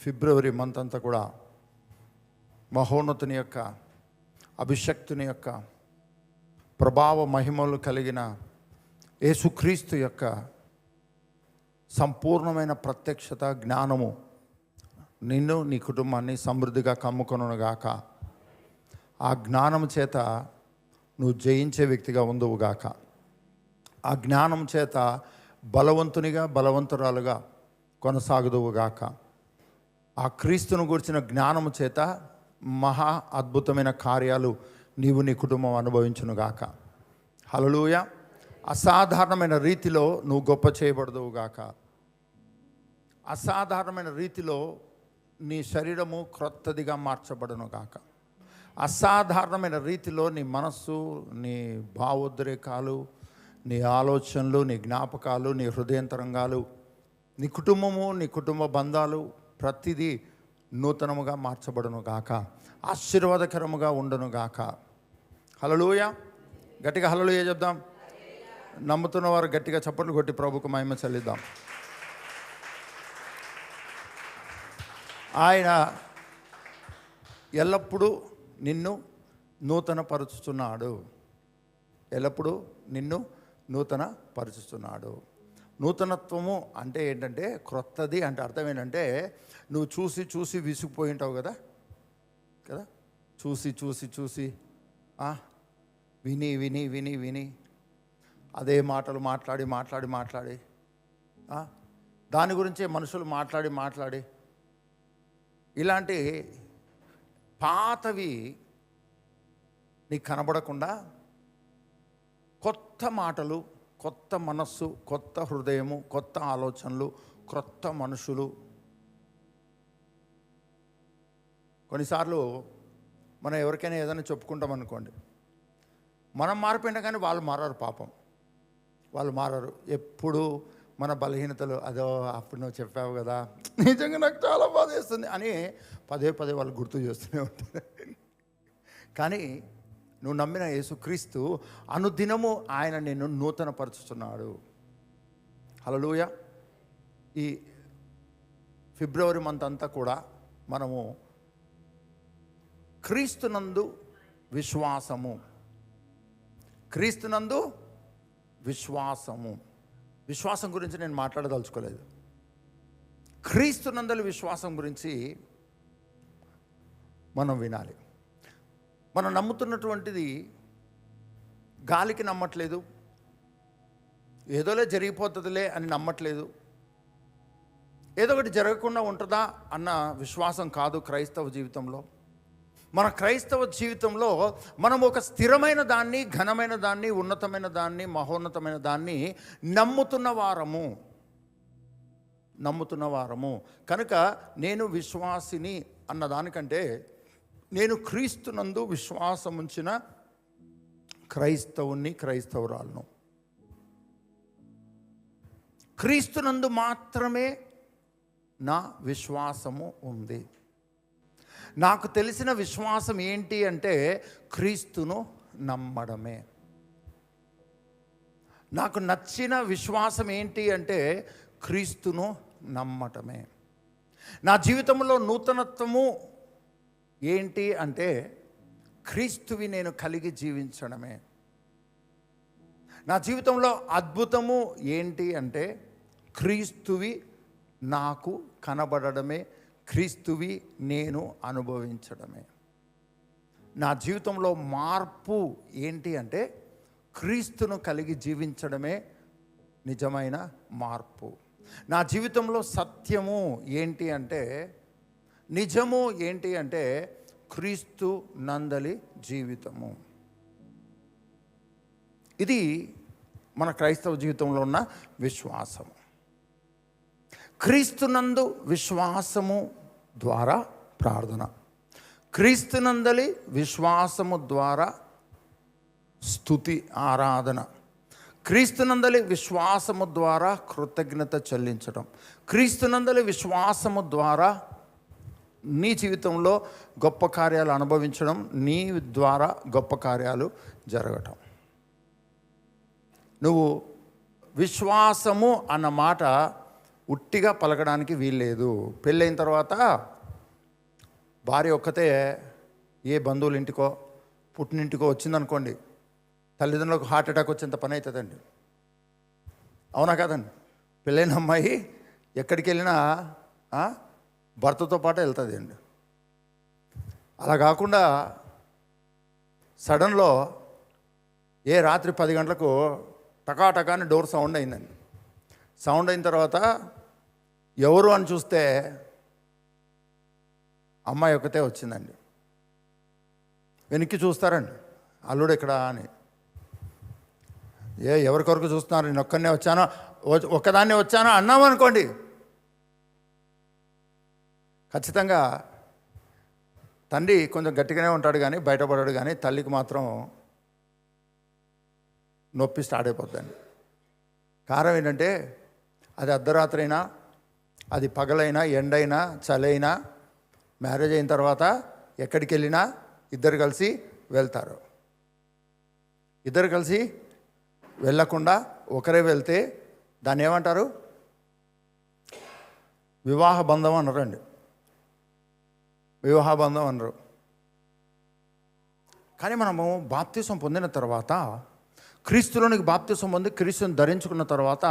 ఫిబ్రవరి month అంతా కూడా మహోన్నతుని యొక్క అభిషక్తుని యొక్క ప్రభావ మహిమలు కలిగిన యేసుక్రీస్తు యొక్క సంపూర్ణమైన ప్రత్యక్షత జ్ఞానము నిన్ను నీ కుటుంబాన్ని సమృద్ధిగా కమ్ముకొనుగాక. ఆ జ్ఞానం చేత నువ్వు జయించే వ్యక్తిగా ఉందువుగాక. ఆ జ్ఞానం చేత బలవంతునిగా బలవంతురాలుగా కొనసాగుదువుగాక. ఆ క్రీస్తును గురించిన జ్ఞానము చేత మహా అద్భుతమైన కార్యాలు నీవు నీ కుటుంబం అనుభవించునుగాక. హల్లెలూయా. అసాధారణమైన రీతిలో నువ్వు గొప్ప చేయబడదువుగాక. అసాధారణమైన రీతిలో నీ శరీరము క్రొత్తదిగా మార్చబడునుగాక. అసాధారణమైన రీతిలో నీ మనస్సు, నీ భావోద్రేకాలు, నీ ఆలోచనలు, నీ జ్ఞాపకాలు, నీ హృదయంతరంగాలు, నీ కుటుంబము, నీ కుటుంబ బంధాలు ప్రతిదీ నూతనముగా మార్చబడునుగాక. ఆశీర్వాదకరముగా ఉండునుగాక. హల్లెలూయా. గట్టిగా హల్లెలూయా చెప్దాం. నమ్ముతున్న వారు గట్టిగా చప్పట్లు కొట్టి ప్రభుకు మహిమ చెల్లిద్దాం. ఆయన ఎల్లప్పుడూ నిన్ను నూతన పరుచుతున్నాడు. ఎల్లప్పుడూ నిన్ను నూతన పరుచుతున్నాడు. నూతనత్వము అంటే ఏంటంటే క్రొత్తది అంటే అర్థం ఏంటంటే నువ్వు చూసి చూసి విసిగిపోయి ఉంటావు కదా కదా చూసి చూసి చూసి విని విని విని విని అదే మాటలు మాట్లాడి మాట్లాడి మాట్లాడి దాని గురించే మనుషులు మాట్లాడి మాట్లాడి ఇలాంటి పాతవి నీకు కనబడకుండా కొత్త మాటలు, కొత్త మనస్సు, కొత్త హృదయము, కొత్త ఆలోచనలు, కొత్త మనుషులు. కొన్నిసార్లు మనం ఎవరికైనా ఏదైనా చెప్పుకుంటాం అనుకోండి, మనం మారిపోయినా కానీ వాళ్ళు మారారు. పాపం వాళ్ళు మారారు. ఎప్పుడు మన బలహీనతలు, అదో అప్పుడు నువ్వు చెప్పావు కదా, నిజంగా నాకు చాలా బాధ వేస్తుంది అని పదే పదే వాళ్ళు గుర్తు చేస్తూనే ఉంటారు. కానీ నువ్వు నమ్మిన యేసుక్రీస్తు అనుదినము ఆయన నిన్ను నూతనపరుచుతున్నాడు. హల్లెలూయా. ఈ ఫిబ్రవరి మంత్ అంతా కూడా మనము క్రీస్తునందు విశ్వాసము, క్రీస్తునందు విశ్వాసము. విశ్వాసం గురించి నేను మాట్లాడదలుచుకోలేదు. క్రీస్తునందలి విశ్వాసం గురించి మనం వినాలి. మనం నమ్ముతున్నటువంటిది గాలికి నమ్మట్లేదు, ఏదోలే జరిగిపోతుందిలే అని నమ్మట్లేదు, ఏదో ఒకటి జరగకుండా ఉంటుందా అన్న విశ్వాసం కాదు క్రైస్తవ జీవితంలో. మన క్రైస్తవ జీవితంలో మనం ఒక స్థిరమైన దాన్ని, ఘనమైన దాన్ని, ఉన్నతమైన దాన్ని, మహోన్నతమైన దాన్ని నమ్ముతున్న వారము. కనుక నేను విశ్వాసిని అన్న దానికంటే నేను క్రీస్తునందు విశ్వాసం ఉంచిన క్రైస్తవుని, క్రైస్తవురాలను. క్రీస్తునందు మాత్రమే నా విశ్వాసము ఉంది. నాకు తెలిసిన విశ్వాసం ఏంటి అంటే క్రీస్తును నమ్మడమే. నాకు నచ్చిన విశ్వాసం ఏంటి అంటే క్రీస్తును నమ్మటమే. నా జీవితంలో నూతనత్వము ఏంటి అంటే క్రీస్తువి నేను కలిగి జీవించడమే. నా జీవితంలో అద్భుతము ఏంటి అంటే క్రీస్తువి నాకు కనబడడమే, క్రీస్తువి నేను అనుభవించడమే. నా జీవితంలో మార్పు ఏంటి అంటే క్రీస్తును కలిగి జీవించడమే నిజమైన మార్పు. నా జీవితంలో సత్యము ఏంటి అంటే, నిజము ఏంటి అంటే క్రీస్తు నందలి జీవితము. ఇది మన క్రైస్తవ జీవితంలో ఉన్న విశ్వాసము. క్రీస్తునందు విశ్వాసము ద్వారా ప్రార్థన, క్రీస్తునందలి విశ్వాసము ద్వారా స్తుతి ఆరాధన, క్రీస్తునందలి విశ్వాసము ద్వారా కృతజ్ఞత చెల్లించడం, క్రీస్తునందలి విశ్వాసము ద్వారా నీ జీవితంలో గొప్ప కార్యాలు అనుభవించడం, నీ ద్వారా గొప్ప కార్యాలు జరగటం. నువ్వు విశ్వాసము అన్న మాట ఉట్టిగా పలకడానికి వీల్లేదు. పెళ్ళైన తర్వాత భార్య ఒక్కతే ఏ బంధువుల ఇంటికో పుట్టినింటికో వచ్చిందనుకోండి, తల్లిదండ్రులకు హార్ట్ అటాక్ వచ్చేంత పని అవుతుందండి. అవునా కాదండి? పెళ్ళైన అమ్మాయి ఎక్కడికి వెళ్ళినా భర్తతో పాటు వెళ్తుంది అండి. అలా కాకుండా సడన్లో రాత్రి 10 గంటలకు టకాటకాని డోర్ సౌండ్ అయిందండి. సౌండ్ అయిన తర్వాత ఎవరు అని చూస్తే అమ్మాయి ఒక్కతే వచ్చిందండి. వెనక్కి చూస్తారండి, అల్లుడు ఎక్కడా అని. ఎవరికొరకు చూస్తున్నారు? నేను ఒక్కనే వచ్చానో, ఒక్కదాన్నే వచ్చానో అన్నామనుకోండి, ఖచ్చితంగా తండ్రి కొంచెం గట్టిగానే ఉంటాడు కానీ బయటపడాడు, కానీ తల్లికి మాత్రం నొప్పి స్టార్ట్ అయిపోద్దండి. కారణం ఏంటంటే అది అర్ధరాత్రి అయినా, అది పగలైనా, ఎండైనా, చలైనా, మ్యారేజ్ అయిన తర్వాత ఎక్కడికి వెళ్ళినా ఇద్దరు కలిసి వెళ్తారు. ఇద్దరు కలిసి వెళ్ళకుండా ఒకరే వెళ్తే దాన్ని ఏమంటారు? వివాహ బంధం అనరండి. వివాహ బంధం అనరు. కానీ మనము బాప్తిసం పొందిన తర్వాత, క్రీస్తులోనికి బాప్తిసం పొంది క్రీస్తుని ధరించుకున్న తర్వాత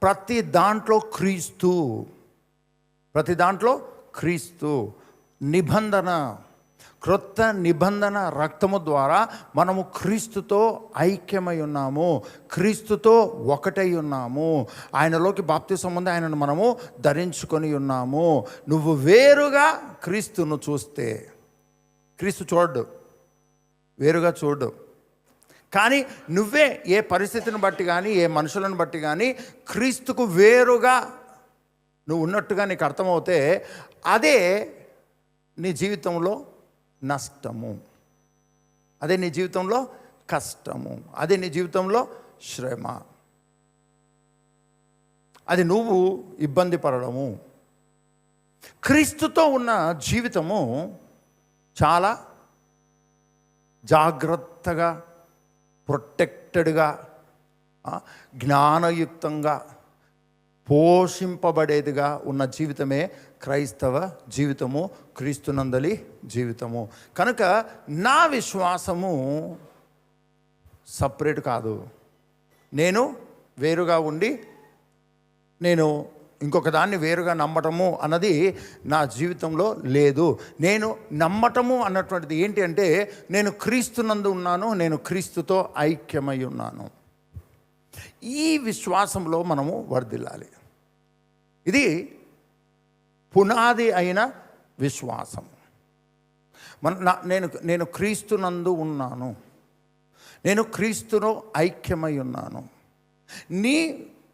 ప్రతి దాంట్లో క్రీస్తు నిబంధన, క్రొత్త నిబంధన రక్తము ద్వారా మనము క్రీస్తుతో ఐక్యమై ఉన్నాము, క్రీస్తుతో ఒకటై ఉన్నాము. ఆయనలోకి బాప్తిసం పొంది ఆయనను మనము ధరించుకొని ఉన్నాము. నువ్వు వేరుగా క్రీస్తును చూస్తే, క్రీస్తు చూడడు, వేరుగా చూడు. కానీ నువ్వే ఏ పరిస్థితిని బట్టి కానీ, ఏ మనుషులను బట్టి కానీ క్రీస్తుకు వేరుగా నువ్వు ఉన్నట్టుగా నీకు అర్థమవుతే అదే నీ జీవితంలో నష్టము, అదే నీ జీవితంలో కష్టము, అదే నీ జీవితంలో శ్రమ, అది నువ్వు ఇబ్బంది పడడము. క్రీస్తుతో ఉన్న జీవితము చాలా జాగ్రత్తగా, ప్రొటెక్టెడ్గా, జ్ఞానయుక్తంగా పోషింపబడేదిగా ఉన్న జీవితమే క్రైస్తవ జీవితము, క్రీస్తునందలి జీవితము. కనుక నా విశ్వాసము సపరేట్ కాదు. నేను వేరుగా ఉండి నేను ఇంకొక దాన్ని వేరుగా నమ్మటము అన్నది నా జీవితంలో లేదు. నేను నమ్మటము అన్నటువంటిది ఏంటి అంటే, నేను క్రీస్తునందు ఉన్నాను, నేను క్రీస్తుతో ఐక్యమై ఉన్నాను. ఈ విశ్వాసంలో మనము వర్ధిల్లాలి. ఇది పునాది అయిన విశ్వాసం. నేను క్రీస్తునందు ఉన్నాను, నేను క్రీస్తులో ఐక్యమై ఉన్నాను. నీ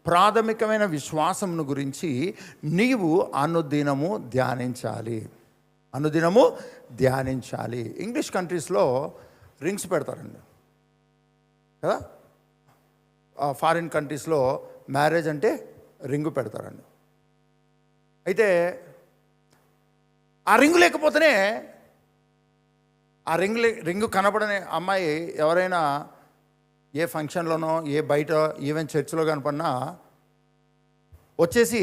ప్రాథమికమైన విశ్వాసమును గురించి నీవు అనుదినము ధ్యానించాలి. ఇంగ్లీష్ కంట్రీస్లో రింగ్స్ పెడతారండి కదా. ఫారిన్ కంట్రీస్లో మ్యారేజ్ అంటే రింగు పెడతారండి. అయితే ఆ రింగు లేకపోతేనే, ఆ రింగు కనపడని అమ్మాయి ఎవరైనా ఏ ఫంక్షన్లోనో, ఏ బయట ఈవెన్ చర్చిలో కనపడినా వచ్చేసి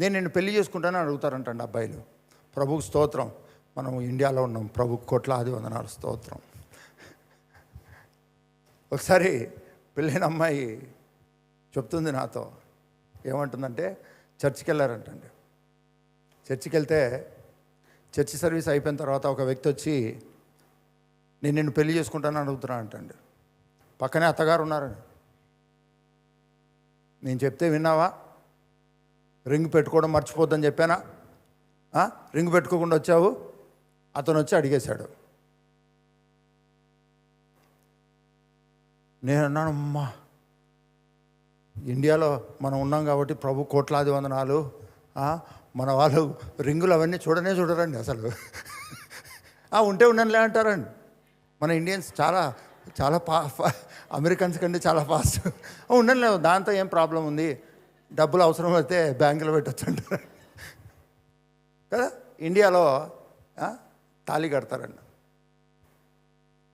నేను నిన్ను పెళ్లి చేసుకుంటానని అడుగుతారంటండి అబ్బాయిలు. ప్రభుకు స్తోత్రం, మనం ఇండియాలో ఉన్నాం, ప్రభుకు కోట్లాది వందనాలు స్తోత్రం. ఒకసారి పెళ్ళైన అమ్మాయి చెప్తుంది నాతో, ఏమంటుందంటే చర్చికి వెళ్ళారంటండి. చర్చికి వెళ్తే చర్చి సర్వీస్ అయిపోయిన తర్వాత ఒక వ్యక్తి వచ్చి నేను నిన్ను పెళ్లి చేసుకుంటానని అడుగుతున్నాను అంటండి. పక్కనే అత్తగారు ఉన్నారండి. నేను చెప్తే విన్నావా? రింగ్ పెట్టుకోవడం మర్చిపోద్దని చెప్పానా? రింగ్ పెట్టుకోకుండా వచ్చావు. అతను వచ్చి అడిగేశాడు. నేను అన్నాను, అమ్మా ఇండియాలో మనం ఉన్నాం కాబట్టి ప్రభు కోట్లాది వందనాలు. మన వాళ్ళు రింగులు అవన్నీ చూడరండి అసలు. ఉంటే ఉండనులే అంటారండి. మన ఇండియన్స్ చాలా చాలా అమెరికన్స్ కంటే చాలా ఫాస్ట్. ఉండనులే, దాంతో ఏం ప్రాబ్లం ఉంది, డబ్బులు అవసరం అయితే బ్యాంకులో పెట్టచ్చు అంటారు కదా. ఇండియాలో తాళి కడతారండి.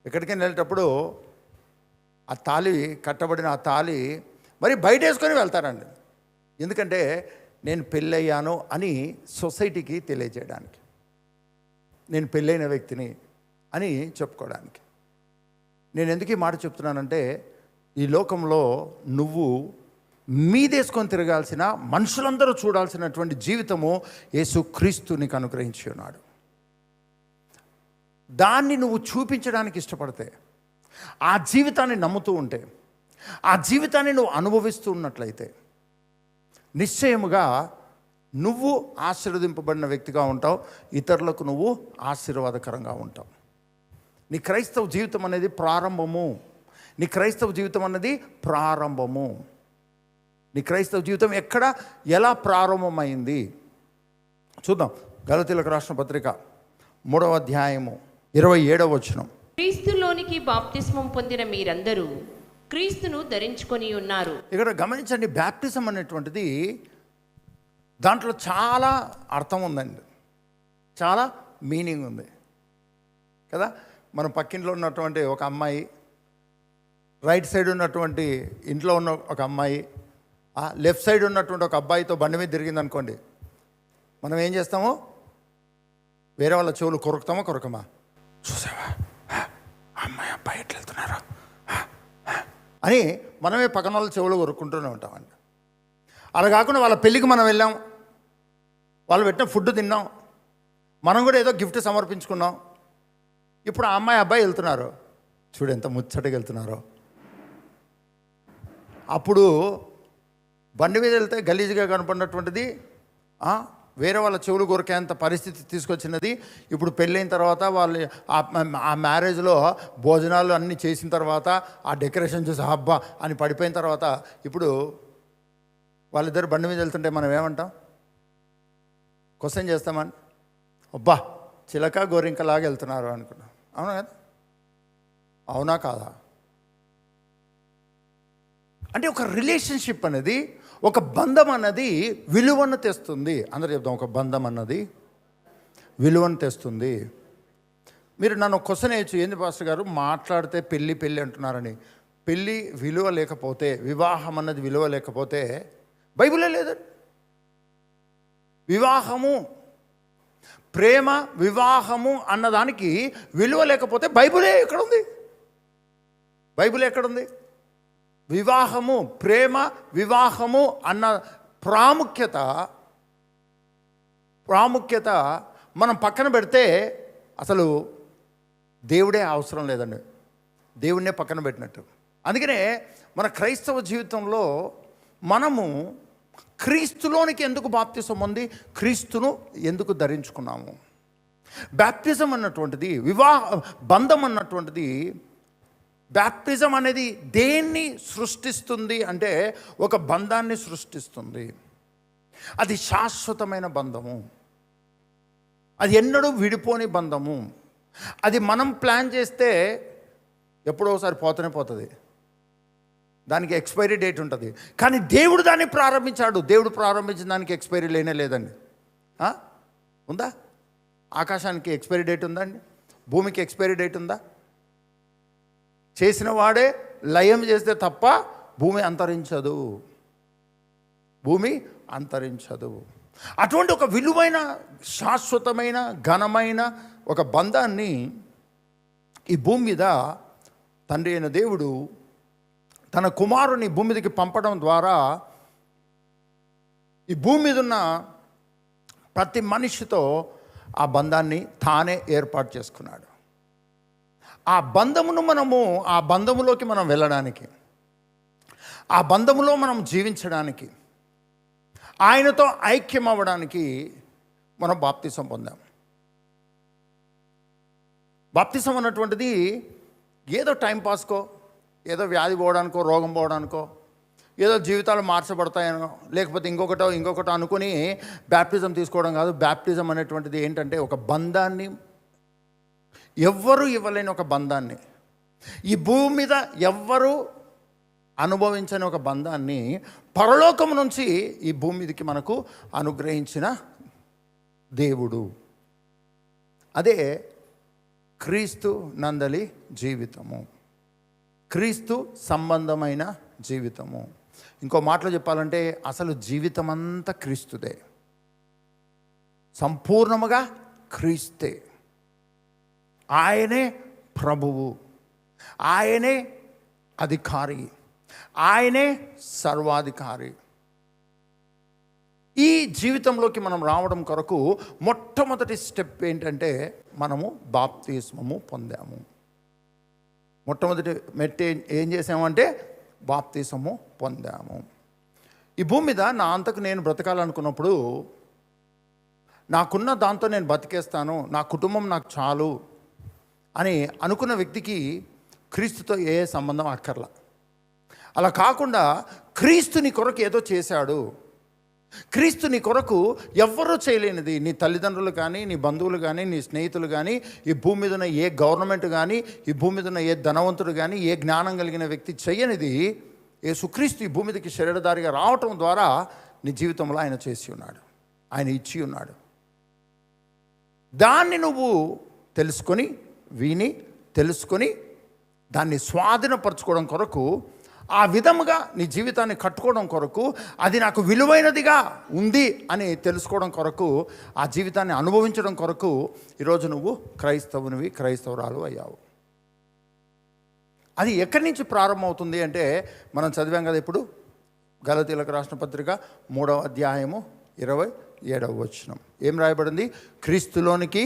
ఎక్కడికైనా వెళ్ళేటప్పుడు ఆ తాళి కట్టబడిన ఆ తాళి మరి బయట వేసుకొని వెళ్తారండి. ఎందుకంటే నేను పెళ్ళయ్యాను అని సొసైటీకి తెలియజేయడానికి, నేను పెళ్ళైన వ్యక్తిని అని చెప్పుకోవడానికి. నేను ఎందుకు ఈ మాట చెప్తున్నానంటే, ఈ లోకంలో నువ్వు మీదేసుకొని తిరగాల్సిన, మనుషులందరూ చూడాల్సినటువంటి జీవితము యేసుక్రీస్తు నీకు అనుగ్రహించి ఉన్నాడు. దాన్ని నువ్వు చూపించడానికి ఇష్టపడితే, ఆ జీవితాన్ని నమ్ముతూ ఉంటే, ఆ జీవితాన్ని నువ్వు అనుభవిస్తూ ఉన్నట్లయితే నిశ్చయముగా నువ్వు ఆశీర్వదింపబడిన వ్యక్తిగా ఉంటావు, ఇతరులకు నువ్వు ఆశీర్వాదకరంగా ఉంటావు. నీ క్రైస్తవ జీవితం అనేది ప్రారంభము. నీ క్రైస్తవ జీవితం అన్నది ప్రారంభము. నీ క్రైస్తవ జీవితం ఎక్కడ, ఎలా ప్రారంభమైంది చూద్దాం. గలతీయులకు రాసిన పత్రిక 3వ అధ్యాయము 27వ వచనం. క్రీస్తులోనికి బాప్తిస్మం పొందిన మీరందరూ క్రీస్తును ధరించుకొని ఉన్నారు. ఇక్కడ గమనించండి, బాప్టిజం అనేటువంటిది దాంట్లో చాలా అర్థం ఉందండి, చాలా మీనింగ్ ఉంది కదా. మన పక్కింట్లో ఉన్నటువంటి ఒక అమ్మాయి, రైట్ సైడ్ ఉన్నటువంటి ఇంట్లో ఉన్న ఒక అమ్మాయి, లెఫ్ట్ సైడ్ ఉన్నటువంటి ఒక అబ్బాయితో బండి మీద తిరిగింది అనుకోండి, మనం ఏం చేస్తాము? వేరే వాళ్ళ చెవులు కొరకమా? చూసావా అమ్మాయి అబ్బాయి ఎట్లా వెళ్తున్నారా అని మనమే పక్కన వాళ్ళ చెవులు కొరుక్కుంటూనే ఉంటామండి. అలా కాకుండా వాళ్ళ పెళ్ళికి మనం వెళ్ళాం, వాళ్ళు పెట్టిన ఫుడ్ తిన్నాం, మనం కూడా ఏదో గిఫ్ట్ సమర్పించుకున్నాం. ఇప్పుడు ఆ అమ్మాయి అబ్బాయి వెళ్తున్నారు, చూడు ఎంత ముచ్చటగా వెళ్తున్నారో. అప్పుడు బండి మీద వెళ్తే గలీజ్గా కనపడినటువంటిది వేరే వాళ్ళ చెవులు కొరికేంత పరిస్థితి తీసుకొచ్చినది. ఇప్పుడు పెళ్ళైన తర్వాత వాళ్ళు ఆ మ్యారేజ్లో భోజనాలు అన్నీ చేసిన తర్వాత, ఆ డెకరేషన్ చూసి హబ్బా అని పడిపోయిన తర్వాత, ఇప్పుడు వాళ్ళిద్దరు బండి మీద వెళ్తుంటే మనం ఏమంటాం? క్వశ్చన్ చేస్తామని, అబ్బా చిలక గోరింకలాగా వెళ్తున్నారు అనుకున్నాం. అవునా కదా? అవునా కాదా? అంటే ఒక రిలేషన్షిప్ అనేది, ఒక బంధం అన్నది విలువను తెస్తుంది. అందరూ చెప్తాం, ఒక బంధం అన్నది విలువను తెస్తుంది. మీరు నన్ను క్వశ్చన్ వేయచ్చు, ఏంది పాస్టర్ గారు మాట్లాడితే పెళ్ళి అంటున్నారని. పెళ్ళి విలువ లేకపోతే, వివాహం అన్నది విలువ లేకపోతే బైబిలే లేదండి. వివాహము, ప్రేమ, వివాహము అన్నదానికి విలువ లేకపోతే బైబిలే ఎక్కడుంది? బైబిల్ ఎక్కడుంది? వివాహము, ప్రేమ, వివాహము అన్న ప్రాముఖ్యత మనం పక్కన పెడితే అసలు దేవుడే అవసరం లేదండి, దేవుడినే పక్కన పెట్టినట్టు. అందుకనే మన క్రైస్తవ జీవితంలో మనము క్రీస్తులోనికి ఎందుకు బాప్తిసం పొంది క్రీస్తును ఎందుకు ధరించుకున్నాము? బాప్తిజం అన్నటువంటిది, బంధం అన్నటువంటిది, బాప్టిజం అనేది దేన్ని సృష్టిస్తుంది అంటే ఒక బంధాన్ని సృష్టిస్తుంది. అది శాశ్వతమైన బంధము, అది ఎన్నడూ విడిపోని బంధము. అది మనం ప్లాన్ చేస్తే ఎప్పుడో ఒకసారి పోతూనే పోతుంది, దానికి ఎక్స్పైరీ డేట్ ఉంటుంది. కానీ దేవుడు దాన్ని ప్రారంభించాడు. దేవుడు ప్రారంభించిన దానికి ఎక్స్పైరీ లేదండి. ఉందా? ఆకాశానికి ఎక్స్పైరీ డేట్ ఉందండి? భూమికి ఎక్స్పైరీ డేట్ ఉందా? చేసిన వాడే లయం చేస్తే తప్ప భూమి అంతరించదు, భూమి అంతరించదు. అటువంటి ఒక విలువైన, శాశ్వతమైన, ఘనమైన ఒక బంధాన్ని ఈ భూమి మీద తండ్రి అయిన దేవుడు తన కుమారుని భూమి మీదకి పంపడం ద్వారా ఈ భూమి మీద ఉన్న ప్రతి మనిషితో ఆ బంధాన్ని తానే ఏర్పాటు చేసుకున్నాడు. ఆ బంధములోకి మనం వెళ్ళడానికి, ఆ బంధములో మనం జీవించడానికి, ఆయనతో ఐక్యం అవ్వడానికి మనం బాప్తిసం పొందాం. బాప్తిసం అన్నటువంటిది ఏదో టైంపాస్కో, ఏదో వ్యాధి పోవడానికో, రోగం పోవడానికో, ఏదో జీవితాలు మార్చబడతాయనో, లేకపోతే ఇంకొకటో అనుకుని బ్యాప్టిజం తీసుకోవడం కాదు. బ్యాప్టిజం అనేటువంటిది ఏంటంటే ఒక బంధాన్ని, ఎవ్వరూ ఇవ్వలేని ఒక బంధాన్ని, ఈ భూమి మీద ఎవ్వరూ అనుభవించని ఒక బంధాన్ని పరలోకం నుంచి ఈ భూమి మీదకి మనకు అనుగ్రహించిన దేవుడు. అదే క్రీస్తు నందలి జీవితము, క్రీస్తు సంబంధమైన జీవితము. ఇంకో మాటలో చెప్పాలంటే అసలు జీవితం అంతా క్రీస్తుదే, సంపూర్ణముగా క్రీస్తే. ఆయనే ప్రభువు, ఆయనే అధికారి, ఆయనే సర్వాధికారి. ఈ జీవితంలోకి మనం రావడం కొరకు మొట్టమొదటి స్టెప్ ఏంటంటే మనము బాప్తిస్మము పొందాము. మొట్టమొదటి మెట్టు ఏం చేసామంటే బాప్తిస్మము పొందాము. ఈ భూమి మీద నా అంతకు నేను బ్రతకాలనుకున్నప్పుడు, నాకున్న దాంతో నేను బతికేస్తాను, నా కుటుంబం నాకు చాలు అని అనుకున్న వ్యక్తికి క్రీస్తుతో ఏ సంబంధం అక్కర్లా. అలా కాకుండా క్రీస్తు నీ కొరకు ఏదో చేశాడు. క్రీస్తు నీ కొరకు ఎవ్వరూ చేయలేనిది, నీ తల్లిదండ్రులు కానీ, నీ బంధువులు కానీ, నీ స్నేహితులు కానీ, ఈ భూమి మీద ఉన్న ఏ గవర్నమెంట్ కానీ, ఈ భూమి మీద ఉన్న ఏ ధనవంతుడు కానీ, ఏ జ్ఞానం కలిగిన వ్యక్తి చేయనిది యేసుక్రీస్తు ఈ భూమి మీదకి శరీరధారిగా రావటం ద్వారా నీ జీవితంలో ఆయన చేసి ఉన్నాడు, ఆయన ఇచ్చి ఉన్నాడు. దాన్ని నువ్వు తెలుసుకొని, విని తెలుసుకొని దాన్ని స్వాధీనపరచుకోవడం కొరకు, ఆ విధముగా నీ జీవితాన్ని కట్టుకోవడం కొరకు, అది నాకు విలువైనదిగా ఉంది అని తెలుసుకోవడం కొరకు, ఆ జీవితాన్ని అనుభవించడం కొరకు ఈరోజు నువ్వు క్రైస్తవునివి, క్రైస్తవురాలు అయ్యావు. అది ఎక్కడి నుంచి ప్రారంభమవుతుంది అంటే, మనం చదివాం కదా ఇప్పుడు గలతీయులకు రాసిన పత్రిక 3వ అధ్యాయము 27వ వచనం. ఏం రాయబడింది? క్రీస్తులోనికి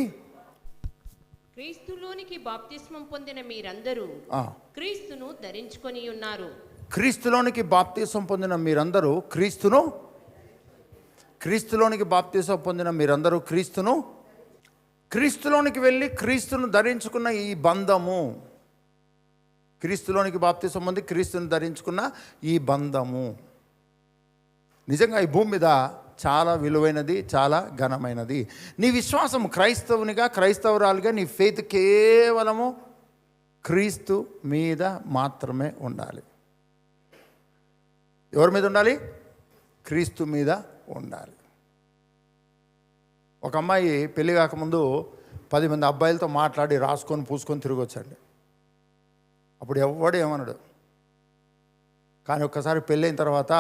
బాప్తిస్మం పొందిన మీరందరూ క్రీస్తును ధరించుకొని ఉన్నారు. క్రీస్తులోనికి బాప్తిస్మం పొందిన మీరందరూ క్రీస్తులోనికి బాప్తిస్మం పొందిన మీరందరూ క్రీస్తులోనికి వెళ్ళి క్రీస్తును ధరించుకున్న ఈ బంధము, క్రీస్తులోనికి బాప్తిస్మం పొంది క్రీస్తును ధరించుకున్న ఈ బంధము నిజంగా ఈ భూమి మీద చాలా విలువైనది, చాలా ఘనమైనది. నీ విశ్వాసం క్రైస్తవునిగా, క్రైస్తవురాలుగా నీ ఫెయిత్ కేవలము క్రీస్తు మీద మాత్రమే ఉండాలి. ఎవరి మీద ఉండాలి? క్రీస్తు మీద ఉండాలి. ఒక అమ్మాయి పెళ్ళి కాకముందు 10 మంది అబ్బాయిలతో మాట్లాడి రాసుకొని పూసుకొని తిరిగి వచ్చండి. అప్పుడు ఎవడు ఏమన్నాడు. కానీ ఒక్కసారి పెళ్ళైన తర్వాత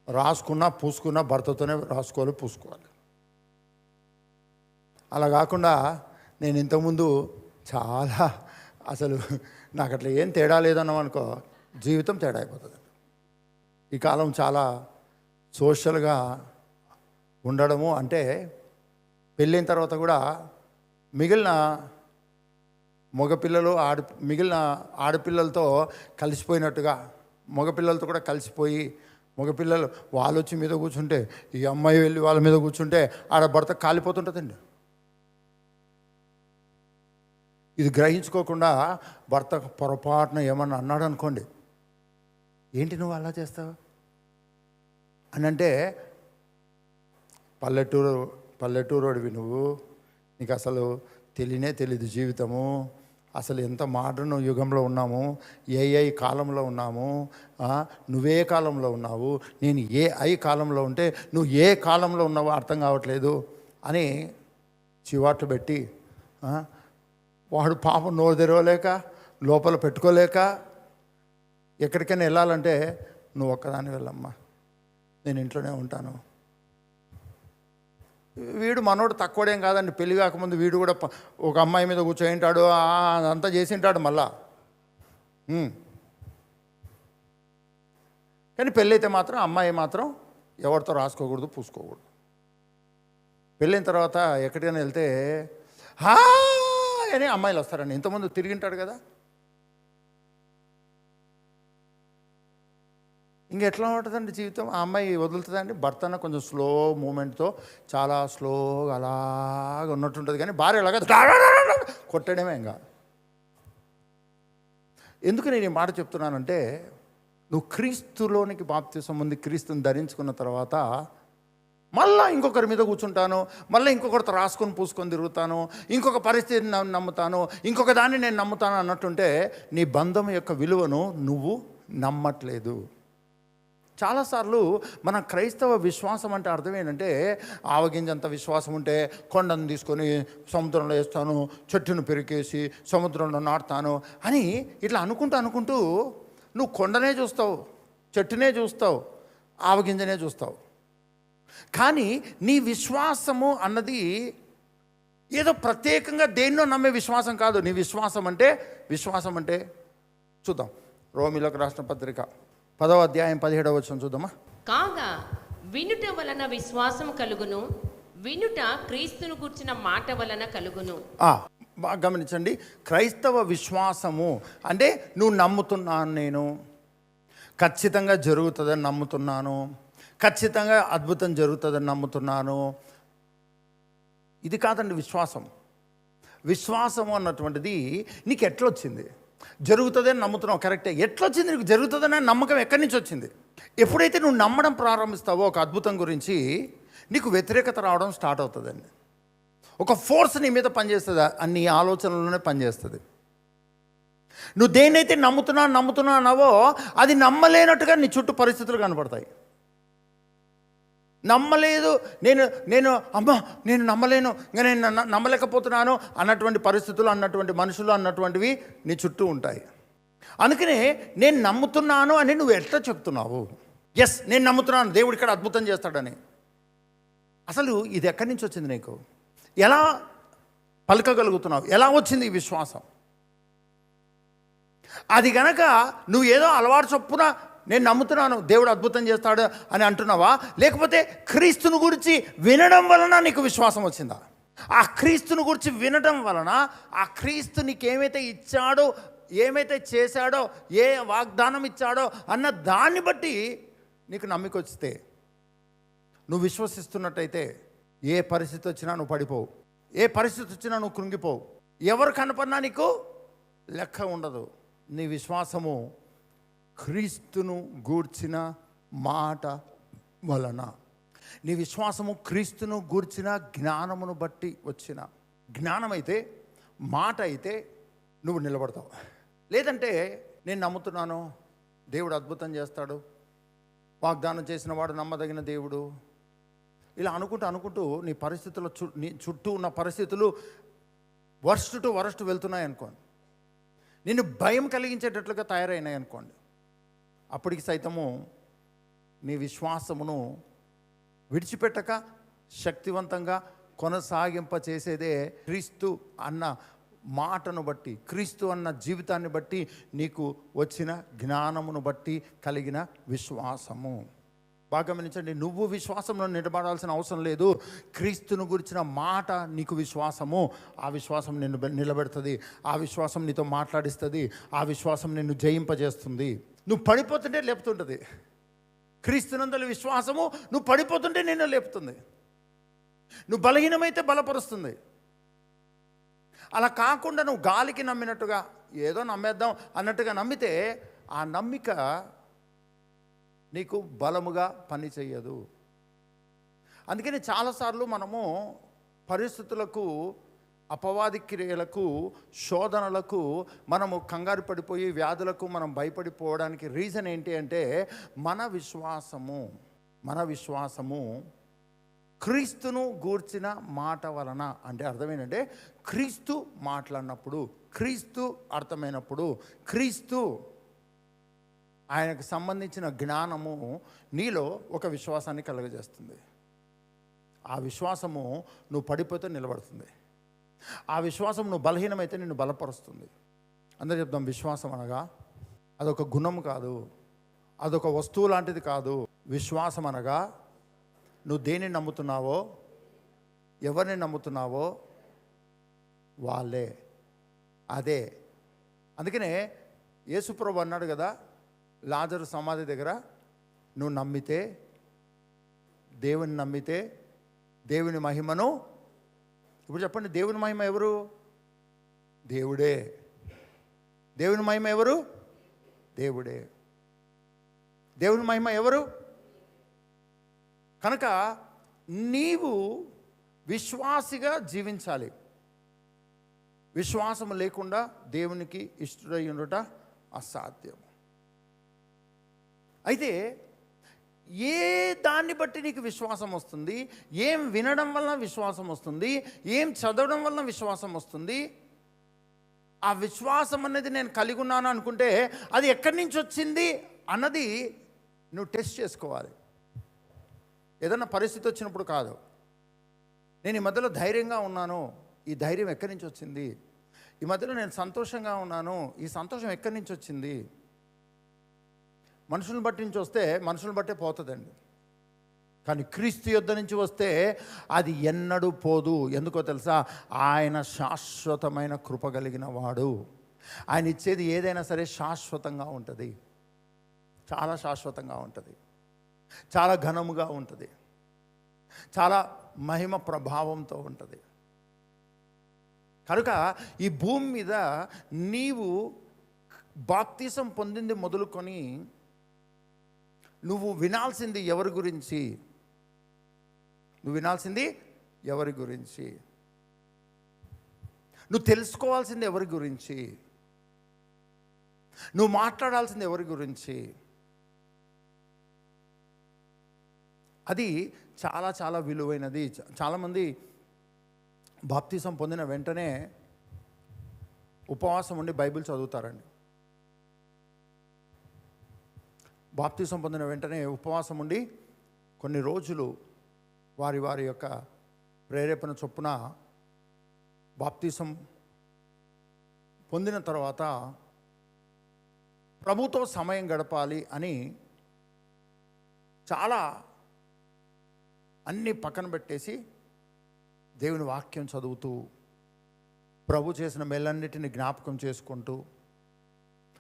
రాసుకున్నా పూసుకున్నా భర్తతోనే రాసుకోవాలి, పూసుకోవాలి. అలా కాకుండా నేను ఇంతకుముందు చాలా అసలు నాకు అట్లా ఏం తేడా లేదన్నాం అనుకో, జీవితం తేడా అయిపోతుంది. ఈ కాలం చాలా సోషల్గా ఉండడము, అంటే పెళ్ళైన తర్వాత కూడా మిగిలిన మిగిలిన ఆడపిల్లలతో కలిసిపోయినట్టుగా, మగపిల్లలతో కూడా కలిసిపోయి, మగపిల్లలు వాళ్ళు వచ్చి మీద కూర్చుంటే, ఈ అమ్మాయి వెళ్ళి వాళ్ళ మీద కూర్చుంటే ఆడ భర్త కాలిపోతుంటుందండి. ఇది గ్రహించుకోకుండా భర్త పొరపాటున ఏమన్నా అన్నాడు అనుకోండి, ఏంటి నువ్వు అలా చేస్తావు అని అంటే, పల్లెటూరోడివి నువ్వు, నీకు అసలు తెలీదు జీవితము, అసలు ఎంత మోడర్న్ యుగంలో ఉన్నాము, ఏ కాలంలో ఉన్నాము, నువ్వే కాలంలో ఉన్నావు, నేను కాలంలో ఉంటే నువ్వు ఏ కాలంలో ఉన్నావో అర్థం కావట్లేదు అని చివాట్లు పెట్టి, వాడు పాపం నోరు తెరవలేక, లోపల పెట్టుకోలేక, ఎక్కడికైనా వెళ్ళాలంటే నువ్వు ఒక్కదాన్ని వెళ్ళమ్మా, నేను ఇంట్లోనే ఉంటాను. వీడు మనోడు తక్కువడేం కాదండి. పెళ్ళి కాకముందు వీడు కూడా ఒక అమ్మాయి మీద కూర్చోయింటాడు, అదంతా చేసింటాడు మళ్ళా. కానీ పెళ్ళైతే మాత్రం అమ్మాయి మాత్రం ఎవరితో రాసుకోకూడదు, పూసుకోకూడదు. పెళ్ళైన తర్వాత ఎక్కడికైనా వెళ్తే అని అమ్మాయిలు వస్తారండి. ఇంతకుముందు తిరిగింటాడు కదా, ఇంకెట్లా ఉంటుందండి జీవితం? ఆ అమ్మాయి వదులుతుందండి. భర్తన కొంచెం స్లో మూమెంట్తో, చాలా స్లోగా అలాగ ఉన్నట్టుంటుంది. కానీ భార్య అలాగా కొట్టడమే ఇంకా. ఎందుకు నేను ఈ మాట చెప్తున్నానంటే, నువ్వు క్రీస్తులోనికి బాప్తిసం పొంది క్రీస్తుని ధరించుకున్న తర్వాత మళ్ళీ ఇంకొకరి మీద కూర్చుంటాను, మళ్ళీ ఇంకొకరితో రాసుకొని పూసుకొని తిరుగుతాను, ఇంకొక పరిస్థితిని నమ్ముతాను, ఇంకొక దాన్ని నేను నమ్ముతాను అన్నట్టుంటే నీ బంధం యొక్క విలువను నువ్వు నమ్మట్లేదు. చాలాసార్లు మన క్రైస్తవ విశ్వాసం అంటే అర్థం ఏంటంటే, ఆవగింజంత విశ్వాసం ఉంటే కొండను తీసుకొని సముద్రంలో వేస్తాను, చెట్టును పెరికేసి సముద్రంలో నాటుతాను అని ఇట్లా అనుకుంటూ నువ్వు కొండనే చూస్తావు, చెట్టునే చూస్తావు, ఆవగింజనే చూస్తావు. కానీ నీ విశ్వాసము అన్నది ఏదో ప్రత్యేకంగా దేన్నో నమ్మే విశ్వాసం కాదు. నీ విశ్వాసం అంటే చూద్దాం. రోమిలకు రాసిన పత్రిక 10వ అధ్యాయం 17వ వచనం చూద్దామా. కాగా వినుట వలన విశ్వాసం కలుగును, వినుట క్రీస్తును గూర్చిన మాట వలన కలుగును. బాగా గమనించండి. క్రైస్తవ విశ్వాసము అంటే నువ్వు నమ్ముతున్నాను, నేను ఖచ్చితంగా జరుగుతుందని నమ్ముతున్నాను, ఖచ్చితంగా అద్భుతం జరుగుతుందని నమ్ముతున్నాను. ఇది కాదండి విశ్వాసం. విశ్వాసము అన్నటువంటిది నీకు ఎట్లొచ్చింది? జరుగుతుందని నమ్ముతున్నావు, కరెక్టే. ఎట్లొచ్చింది నీకు జరుగుతుందని నమ్మకం? ఎక్కడి నుంచి వచ్చింది? ఎప్పుడైతే నువ్వు నమ్మడం ప్రారంభిస్తావో ఒక అద్భుతం గురించి, నీకు వ్యతిరేకత రావడం స్టార్ట్ అవుతుందండి. ఒక ఫోర్స్ నీ మీద పనిచేస్తుంది, అన్ని ఆలోచనలోనే పనిచేస్తుంది. నువ్వు దేన్నైతే నమ్ముతున్నావో అది నమ్మలేనట్టుగా నీ చుట్టూ పరిస్థితులు కనపడతాయి. నమ్మలేదు, నేను నమ్మలేను, ఇంకా నేను నమ్మలేకపోతున్నాను అన్నటువంటి పరిస్థితులు, అన్నటువంటి మనుషులు, అన్నటువంటివి నీ చుట్టూ ఉంటాయి. అందుకనే నేను నమ్ముతున్నాను అని నువ్వు ఎట్లా చెప్తున్నావు? ఎస్, నేను నమ్ముతున్నాను దేవుడు ఇక్కడ అద్భుతం చేస్తాడని. అసలు ఇది ఎక్కడి నుంచి వచ్చింది నీకు? ఎలా పలకగలుగుతున్నావు? ఎలా వచ్చింది ఈ విశ్వాసం? అది గనక నువ్వు ఏదో అలవాటు చొప్పున నేను నమ్ముతున్నాను దేవుడు అద్భుతం చేస్తాడు అని అంటున్నావా, లేకపోతే క్రీస్తుని గురించి వినడం వలన నీకు విశ్వాసం వచ్చిందా? ఆ క్రీస్తుని గురించి వినడం వలన ఆ క్రీస్తు నీకు ఏమైతే ఇచ్చాడో, ఏమైతే చేశాడో, ఏ వాగ్దానం ఇచ్చాడో అన్న దాన్ని బట్టి నీకు నమ్మిక వస్తే, నువ్వు విశ్వసిస్తున్నట్టయితే ఏ పరిస్థితి వచ్చినా నువ్వు పడిపోవు, ఏ పరిస్థితి వచ్చినా నువ్వు కృంగిపోవు, ఎవరు కనపడినా నీకు లెక్క ఉండదు. నీ విశ్వాసము క్రీస్తును గూర్చిన మాట వలన, నీ విశ్వాసము క్రీస్తును గూర్చిన జ్ఞానమును బట్టి వచ్చిన జ్ఞానమైతే, మాట అయితే నువ్వు నిలబడతావు. లేదంటే నేను నమ్ముతున్నాను దేవుడు అద్భుతం చేస్తాడు, వాగ్దానం చేసిన వాడు నమ్మదగిన దేవుడు, ఇలా అనుకుంటూ నీ పరిస్థితుల నీ చుట్టూ ఉన్న పరిస్థితులు వర్స్ట్ టు వరస్ట్ వెళ్తున్నాయి అనుకోండి, నిన్ను భయం కలిగించేటట్లుగా తయారైనాయి అనుకోండి, అప్పటికి సైతము నీ విశ్వాసమును విడిచిపెట్టక శక్తివంతంగా కొనసాగింపచేసేదే క్రీస్తు అన్న మాటను బట్టి, క్రీస్తు అన్న జీవితాన్ని బట్టి, నీకు వచ్చిన జ్ఞానమును బట్టి కలిగిన విశ్వాసము. బాగా గమనించండి. నువ్వు విశ్వాసంలో నిలబడాల్సిన అవసరం లేదు. క్రీస్తును గురించిన మాట నీకు విశ్వాసము. ఆ విశ్వాసం నిన్ను నిలబెడుతుంది, ఆ విశ్వాసం నీతో మాట్లాడిస్తుంది, ఆ విశ్వాసం నిన్ను జయింపజేస్తుంది. నువ్వు పడిపోతుంటే లేపుతుంటుంది. క్రీస్తునందలి విశ్వాసము నువ్వు పడిపోతుంటే నిన్ను లేపుతుంది, నువ్వు బలహీనమైతే బలపరుస్తుంది. అలా కాకుండా నువ్వు గాలికి నమ్మినట్టుగా ఏదో నమ్మేద్దాం అన్నట్టుగా నమ్మితే ఆ నమ్మిక నీకు బలముగా పని చెయ్యదు. అందుకని చాలాసార్లు మనము పరిస్థితులకు, అపవాది క్రియలకు, శోధనలకు మనము కంగారు పడిపోయి వ్యాధులకు మనం భయపడిపోవడానికి రీజన్ ఏంటి అంటే మన విశ్వాసము క్రీస్తును గూర్చిన మాట వలన. అంటే అర్థమేంటంటే క్రీస్తు మాట్లాడినప్పుడు, క్రీస్తు అర్థమైనప్పుడు, క్రీస్తు ఆయనకు సంబంధించిన జ్ఞానము నీలో ఒక విశ్వాసాన్ని కలుగజేస్తుంది. ఆ విశ్వాసము నువ్వు పడిపోతే నిలబడుతుంది. ఆ విశ్వాసం నువ్వు బలహీనమైతే నిన్ను బలపరుస్తుంది. అందరూ చెప్దాం, విశ్వాసం అనగా అదొక గుణం కాదు, అదొక వస్తువు లాంటిది కాదు. విశ్వాసం అనగా నువ్వు దేనిని నమ్ముతున్నావో, ఎవరిని నమ్ముతున్నావో వాళ్ళే, అదే. అందుకనే యేసుప్రభు అన్నాడు కదా లాజరు సమాధి దగ్గర, నువ్వు నమ్మితే, దేవుని నమ్మితే దేవుని మహిమను. ఇప్పుడు చెప్పండి, దేవుని మహిమ ఎవరు? దేవుడే. దేవుని మహిమ ఎవరు? దేవుడే. దేవుని మహిమ ఎవరు? కనుక నీవు విశ్వాసిగా జీవించాలి. విశ్వాసము లేకుండా దేవునికి ఇష్టడై ఉండుట అసాధ్యం. అయితే ఏ దాన్ని బట్టి నీకు విశ్వాసం వస్తుంది? ఏం వినడం వలన విశ్వాసం వస్తుంది? ఏం చదవడం వలన విశ్వాసం వస్తుంది? ఆ విశ్వాసం అనేది నేను కలిగి ఉన్నాను అనుకుంటే అది ఎక్కడి నుంచి వచ్చింది అన్నది నువ్వు టెస్ట్ చేసుకోవాలి. ఏదన్నా పరిస్థితి వచ్చినప్పుడు కాదు, నేను ఈ మధ్యలో ధైర్యంగా ఉన్నాను, ఈ ధైర్యం ఎక్కడి నుంచి వచ్చింది? ఈ మధ్యలో నేను సంతోషంగా ఉన్నాను, ఈ సంతోషం ఎక్కడి నుంచి వచ్చింది? మనుషులను బట్టి నుంచి వస్తే మనుషులను బట్టే పోతుందండి. కానీ క్రీస్తు యొద్ద నుంచి వస్తే అది ఎన్నడూ పోదు. ఎందుకో తెలుసా? ఆయన శాశ్వతమైన కృప కలిగిన వాడు. ఆయన ఇచ్చేది ఏదైనా సరే శాశ్వతంగా ఉంటుంది, చాలా శాశ్వతంగా ఉంటుంది, చాలా ఘనముగా ఉంటుంది, చాలా మహిమ ప్రభావంతో ఉంటుంది. కనుక ఈ భూమి మీద నీవు బాప్తిసం పొందింది మొదలుకొని నువ్వు వినాల్సింది ఎవరి గురించి? నువ్వు వినాల్సింది ఎవరి గురించి? నువ్వు తెలుసుకోవాల్సింది ఎవరి గురించి? నువ్వు మాట్లాడాల్సింది ఎవరి గురించి? అది చాలా చాలా విలువైనది. చాలామంది బాప్తిసం పొందిన వెంటనే ఉపవాసం ఉండి బైబిల్ చదువుతారండి. బాప్తిసం పొందిన వెంటనే ఉపవాసం ఉండి కొన్ని రోజులు వారి వారి యొక్క ప్రేరేపణ చొప్పున బాప్తిసం పొందిన తర్వాత ప్రభుతో సమయం గడపాలి అని చాలా అన్నీ పక్కన పెట్టేసి దేవుని వాక్యం చదువుతూ, ప్రభు చేసిన మేలన్నిటిని జ్ఞాపకం చేసుకుంటూ,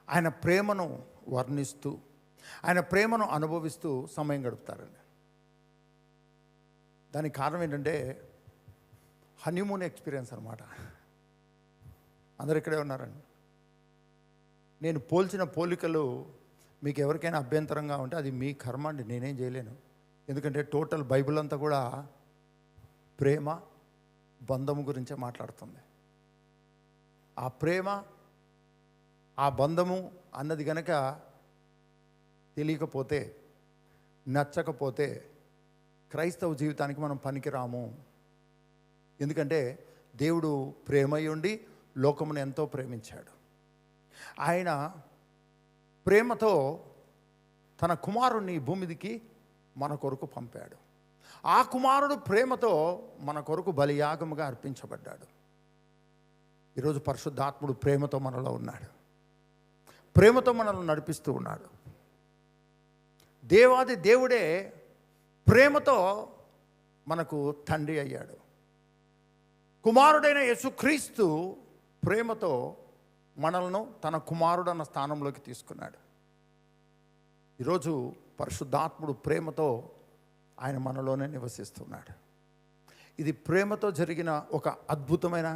ఆయన ప్రేమను వర్ణిస్తూ, ఆయన ప్రేమను అనుభవిస్తూ సమయం గడుపుతారండి. దానికి కారణం ఏంటంటే హనీమూన్ ఎక్స్పీరియన్స్ అనమాట. అందరు ఇక్కడే ఉన్నారండి. నేను పోల్చిన పోలికలు మీకు ఎవరికైనా అభ్యంతరంగా ఉంటే అది మీ కర్మ అండి, నేనేం చేయలేను. ఎందుకంటే టోటల్ బైబిల్ అంతా కూడా ప్రేమ బంధము గురించే మాట్లాడుతుంది. ఆ ప్రేమ ఆ బంధము అన్నది గనక తెలియకపోతే, నచ్చకపోతే క్రైస్తవ జీవితానికి మనం పనికిరాము. ఎందుకంటే దేవుడు ప్రేమై ఉండి లోకమును ఎంతో ప్రేమించాడు. ఆయన ప్రేమతో తన కుమారుణ్ణి భూమిదికి మన కొరకు పంపాడు. ఆ కుమారుడు ప్రేమతో మన కొరకు బలియాగముగా అర్పించబడ్డాడు. ఈరోజు పరిశుద్ధాత్ముడు ప్రేమతో మనలో ఉన్నాడు, ప్రేమతో మనల్ని నడిపిస్తూ ఉన్నాడు. దేవాది దేవుడే ప్రేమతో మనకు తండ్రి అయ్యాడు. కుమారుడైన యేసుక్రీస్తు ప్రేమతో మనల్ని తన కుమారుడన్న స్థానంలోకి తీసుకున్నాడు. ఈరోజు పరిశుద్ధాత్ముడు ప్రేమతో ఆయన మనలోనే నివసిస్తున్నాడు. ఇది ప్రేమతో జరిగిన ఒక అద్భుతమైన,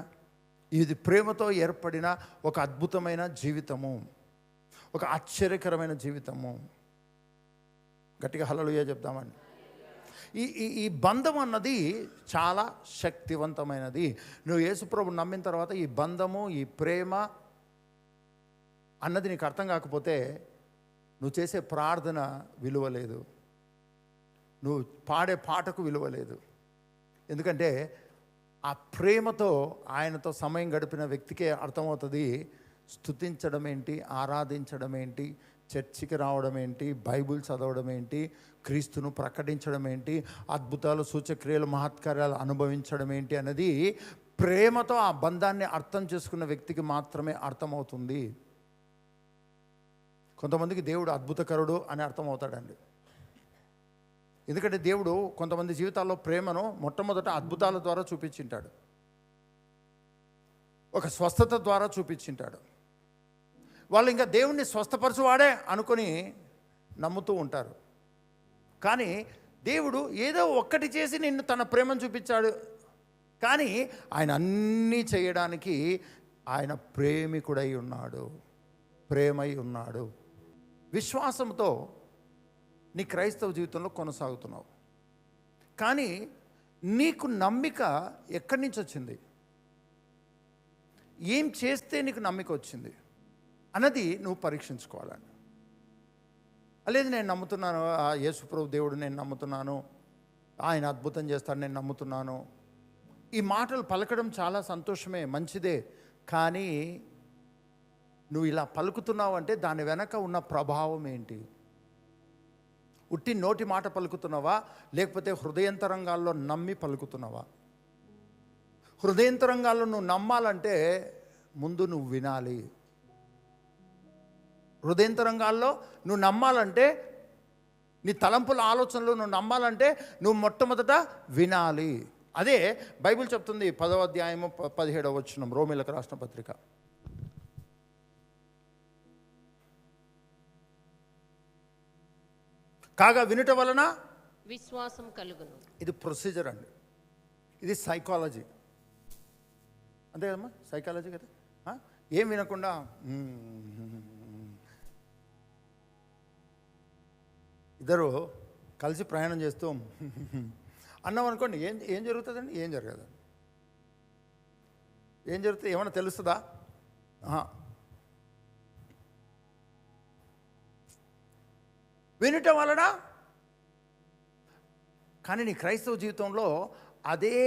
ఇది ప్రేమతో ఏర్పడిన ఒక అద్భుతమైన జీవితము, ఒక ఆశ్చర్యకరమైన జీవితము. గట్టిగా హల్లెలూయా చెప్దామండి. ఈ బంధం అన్నది చాలా శక్తివంతమైనది. నువ్వు యేసుప్రభుని నమ్మిన తర్వాత ఈ బంధము, ఈ ప్రేమ అన్నది నీకు అర్థం కాకపోతే నువ్వు చేసే ప్రార్థన విలువ లేదు, నువ్వు పాడే పాటకు విలువ లేదు. ఎందుకంటే ఆ ప్రేమతో ఆయనతో సమయం గడిపిన వ్యక్తికే అర్థమవుతుంది స్తుతించడం ఏంటి, ఆరాధించడం ఏంటి, చర్చికి రావడం ఏంటి, బైబిల్ చదవడం ఏంటి, క్రీస్తును ప్రకటించడం ఏంటి, అద్భుతాలు సూచక్రియలు మహత్కార్యాలు అనుభవించడం ఏంటి అన్నది ప్రేమతో ఆ బంధాన్ని అర్థం చేసుకున్న వ్యక్తికి మాత్రమే అర్థమవుతుంది. కొంతమందికి దేవుడు అద్భుతకరుడు అని అర్థమవుతాడండి. ఎందుకంటే దేవుడు కొంతమంది జీవితాల్లో ప్రేమను మొట్టమొదట అద్భుతాల ద్వారా చూపించింటాడు, ఒక స్వస్థత ద్వారా చూపించింటాడు. వాళ్ళు ఇంకా దేవుణ్ణి స్వస్థపరచువాడే అనుకొని నమ్ముతూ ఉంటారు. కానీ దేవుడు ఏదో ఒక్కటి చేసి నిన్ను తన ప్రేమను చూపించాడు. కానీ ఆయన అన్నీ చేయడానికి ఆయన ప్రేమికుడై ఉన్నాడు, ప్రేమై ఉన్నాడు. విశ్వాసంతో నీ క్రైస్తవ జీవితంలో కొనసాగుతున్నావు. కానీ నీకు నమ్మిక ఎక్కడి నుంచి వచ్చింది? ఏం చేస్తే నీకు నమ్మిక వచ్చింది అన్నది నువ్వు పరీక్షించుకోవాలండి. లేదు నేను నమ్ముతున్నాను, యేసుప్రభు దేవుడు నేను నమ్ముతున్నాను, ఆయన అద్భుతం చేస్తాడు నేను నమ్ముతున్నాను. ఈ మాటలు పలకడం చాలా సంతోషమే, మంచిదే. కానీ నువ్వు ఇలా పలుకుతున్నావు అంటే దాని వెనక ఉన్న ప్రభావం ఏంటి? ఉట్టి నోటి మాట పలుకుతున్నావా, లేకపోతే హృదయంతరంగాల్లో నమ్మి పలుకుతున్నావా? హృదయంతరంగాల్లో నువ్వు నమ్మాలంటే ముందు నువ్వు వినాలి. హృదయంతరంగాల్లో నువ్వు నమ్మాలంటే, నీ తలంపుల ఆలోచనలు నువ్వు నమ్మాలంటే నువ్వు మొట్టమొదట వినాలి. అదే బైబిల్ చెప్తుంది 10వ అధ్యాయము 17వ వచనం, రోమీయులకు రాసిన పత్రిక. కాగా వినుట వలన విశ్వాసం కలుగును. ఇది ప్రొసీజర్ అండి, ఇది సైకాలజీ. అంతే కదమ్మా, సైకాలజీ కదా. ఏం వినకుండా ఇద్దరు కలిసి ప్రయాణం చేస్తూ అన్నాం అనుకోండి, ఏం జరుగుతుందండి? ఏం జరగదు. ఏం జరుగుతుంది? ఏమైనా తెలుస్తుందా? వినటం వలన. కానీ నీ క్రైస్తవ జీవితంలో అదే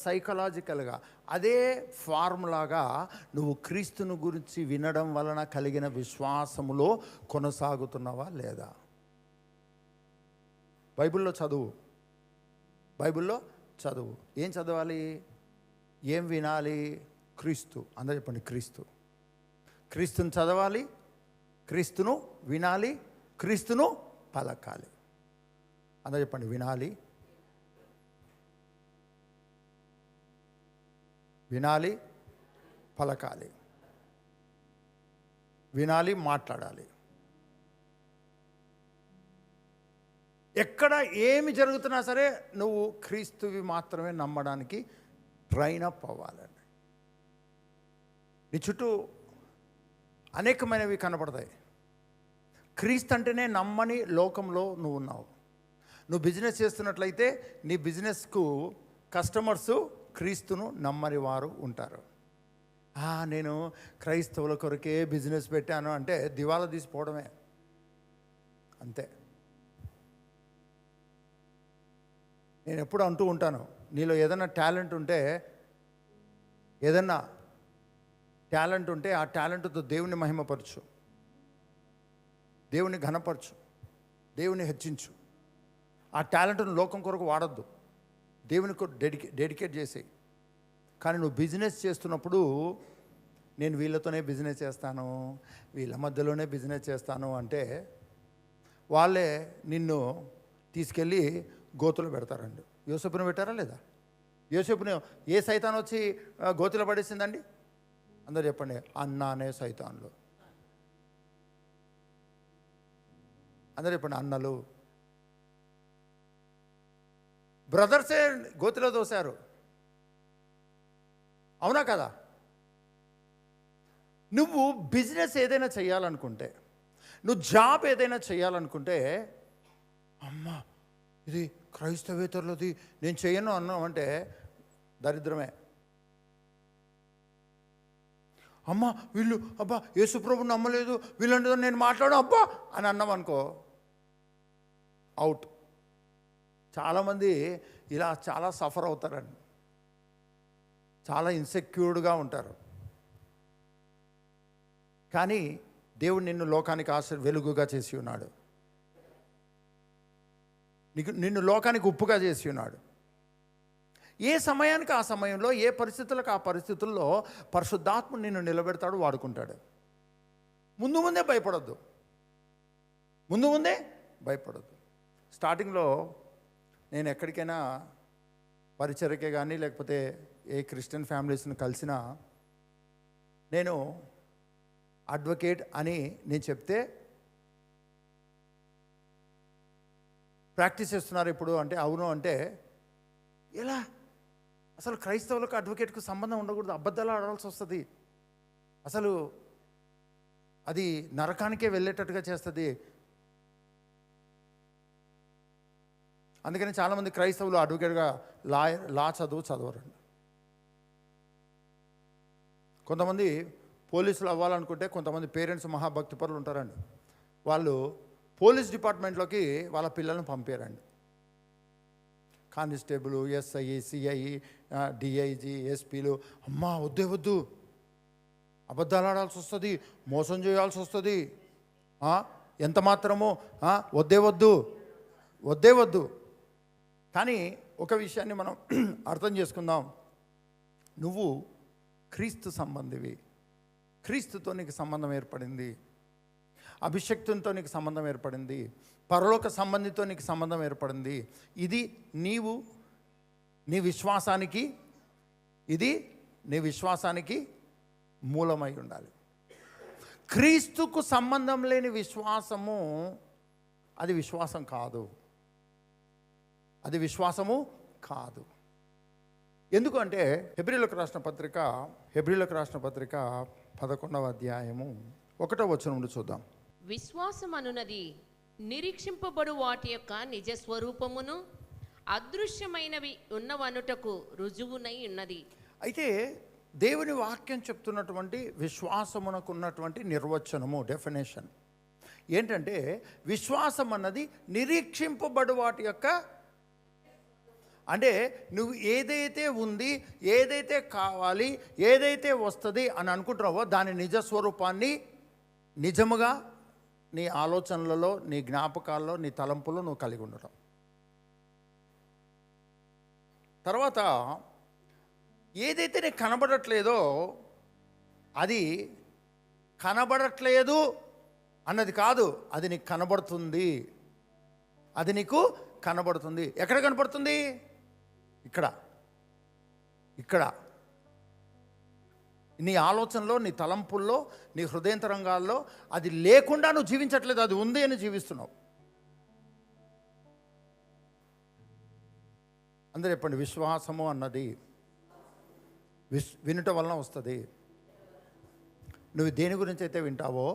సైకలాజికల్గా, అదే ఫార్ములాగా నువ్వు క్రీస్తుని గురించి వినడం వలన కలిగిన విశ్వాసములో కొనసాగుతున్నావా లేదా? బైబిల్లో చదువు, బైబిల్లో చదువు. ఏం చదవాలి? ఏం వినాలి? క్రీస్తు. అందరూ చెప్పండి, క్రీస్తు. క్రీస్తుని చదవాలి, క్రీస్తును వినాలి, క్రీస్తును పలకాలి. అందరూ చెప్పండి, వినాలి, వినాలి, పలకాలి, వినాలి, మాట్లాడాలి. ఎక్కడ ఏమి జరుగుతున్నా సరే నువ్వు క్రీస్తువి మాత్రమే నమ్మడానికి ట్రైన్ అప్ అవ్వాలండి. నీ చుట్టూ అనేకమైనవి కనపడతాయి. క్రీస్తు అంటేనే నమ్మని లోకంలో నువ్వు ఉన్నావు. నువ్వు బిజినెస్ చేస్తున్నట్లయితే నీ బిజినెస్కు కస్టమర్సు క్రీస్తును నమ్మని వారు ఉంటారు. నేను క్రైస్తవుల కొరకే బిజినెస్ పెట్టాను అంటే దివాలా తీసిపోవడమే, అంతే. నేను ఎప్పుడు అంటూ ఉంటాను, నీలో ఏదైనా టాలెంట్ ఉంటే ఆ టాలెంట్తో దేవుని మహిమపరచు, దేవుని ఘనపరచు, దేవుని హెచ్చించు. ఆ టాలెంట్ను లోకం కొరకు వాడద్దు, దేవుని కొరకు డెడికేట్ చేసేయి. కానీ నువ్వు బిజినెస్ చేస్తున్నప్పుడు నేను వీళ్ళతోనే బిజినెస్ చేస్తాను, వీళ్ళ మధ్యలోనే బిజినెస్ చేస్తాను అంటే వాళ్ళే నిన్ను తీసుకెళ్ళి గోతులు పెడతారండి. యోసేపుని పెట్టారా లేదా? యోసేపుని ఏ సైతాన్ వచ్చి గోతులో పడేసిందండి? అందరూ చెప్పండి, అన్న అనే సైతాన్లు. అందరూ చెప్పండి, అన్నలు. బ్రదర్సే గోతిలో దోశారు, అవునా కదా? నువ్వు బిజినెస్ ఏదైనా చేయాలనుకుంటే, నువ్వు జాబ్ ఏదైనా చేయాలనుకుంటే, అమ్మా ఇది క్రైస్తవేతరులది నేను చేయను అన్నావు అంటే దరిద్రమే. అమ్మ వీళ్ళు అబ్బా యేసుప్రభు నమ్మలేదు, వీళ్ళంటే నేను మాట్లాడు అబ్బా అని అన్నాం అనుకో, అవుట్. చాలామంది ఇలా చాలా సఫర్ అవుతారండి, చాలా ఇన్సెక్యూర్డ్గా ఉంటారు. కానీ దేవుడు నిన్ను లోకానికి వెలుగుగా చేసి ఉన్నాడు, నిన్ను లోకానికి ఉప్పుగా చేసి ఉన్నాడు. ఏ సమయానికి ఆ సమయంలో, ఏ పరిస్థితులకు ఆ పరిస్థితుల్లో పరిశుద్ధాత్మ నిన్ను నిలబెడతాడు, వాడుకుంటాడు. ముందే భయపడొద్దు, ముందే భయపడొద్దు. స్టార్టింగ్లో నేను ఎక్కడికైనా పరిచర్యకే కానీ లేకపోతే ఏ క్రిస్టియన్ ఫ్యామిలీస్ని కలిసినా నేను అడ్వకేట్ అని నేను చెప్తే, ప్రాక్టీస్ చేస్తున్నారు ఇప్పుడు అంటే అవును అంటే, ఎలా అసలు క్రైస్తవులకు అడ్వకేట్కు సంబంధం ఉండకూడదు, అబద్ధాలు ఆడాల్సి వస్తుంది, అసలు అది నరకానికే వెళ్ళేటట్టుగా చేస్తుంది. అందుకని చాలామంది క్రైస్తవులు అడ్వకేట్గా లా చదవరండి. కొంతమంది పోలీసులు అవ్వాలనుకుంటే, కొంతమంది పేరెంట్స్ మహాభక్తి పరులు ఉంటారండి, వాళ్ళు పోలీస్ డిపార్ట్మెంట్లోకి వాళ్ళ పిల్లల్ని పంపారండి. కానిస్టేబుల్, ఎస్ఐ, సిఐ, డిఐజీ, ఎస్పీలు. అమ్మా వద్దు, అబద్ధాలు ఆడాల్సి వస్తుంది, మోసం చేయాల్సి వస్తుంది, ఎంత మాత్రము వద్దు. వద్దే వద్దు. కానీ ఒక విషయాన్ని మనం అర్థం చేసుకుందాం. నువ్వు క్రీస్తు సంబంధివి. క్రీస్తుతో నీకు సంబంధం ఏర్పడింది. అభిషక్తునితో నీకు సంబంధం ఏర్పడింది. పరలోక సంబంధితో నీకు సంబంధం ఏర్పడింది. ఇది నీవు నీ విశ్వాసానికి మూలమై ఉండాలి. క్రీస్తుకు సంబంధం లేని విశ్వాసము అది విశ్వాసం కాదు. అది విశ్వాసము కాదు. ఎందుకంటే హెబ్రీయులకు రాసిన పత్రిక 11వ అధ్యాయము 1వ వచనం నుండి చూద్దాం. విశ్వాసం అనున్నది నిరీక్షింపబడు వాటి యొక్క నిజ స్వరూపమును అదృశ్యమైనవి ఉన్నవనుటకు రుజువునై ఉన్నది. అయితే దేవుని వాక్యం చెప్తున్నటువంటి విశ్వాసమునకు ఉన్నటువంటి నిర్వచనము, డెఫినేషన్ ఏంటంటే, విశ్వాసం అన్నది నిరీక్షింపబడు వాటి యొక్క, అంటే నువ్వు ఏదైతే ఉంది, ఏదైతే కావాలి, ఏదైతే వస్తుంది అని అనుకుంటున్నావో దాని నిజ స్వరూపాన్ని నిజముగా నీ ఆలోచనలలో, నీ జ్ఞాపకాల్లో, నీ తలంపులో నువ్వు కలిగి ఉండటం. తర్వాత ఏదైతే నీకు కనబడట్లేదో అది కనబడట్లేదు అన్నది కాదు, అది నీకు కనబడుతుంది. అది నీకు కనబడుతుంది. ఎక్కడ కనబడుతుంది? ఇక్కడ నీ ఆలోచనలో, నీ తలంపుల్లో, నీ హృదయంతరంగాల్లో అది లేకుండా నువ్వు జీవించట్లేదు, అది ఉంది అని జీవిస్తున్నావు. అందరూ చెప్పండి, విశ్వాసము అన్నది వినుట వలన వస్తుంది. నువ్వు దేని గురించి అయితే వింటావో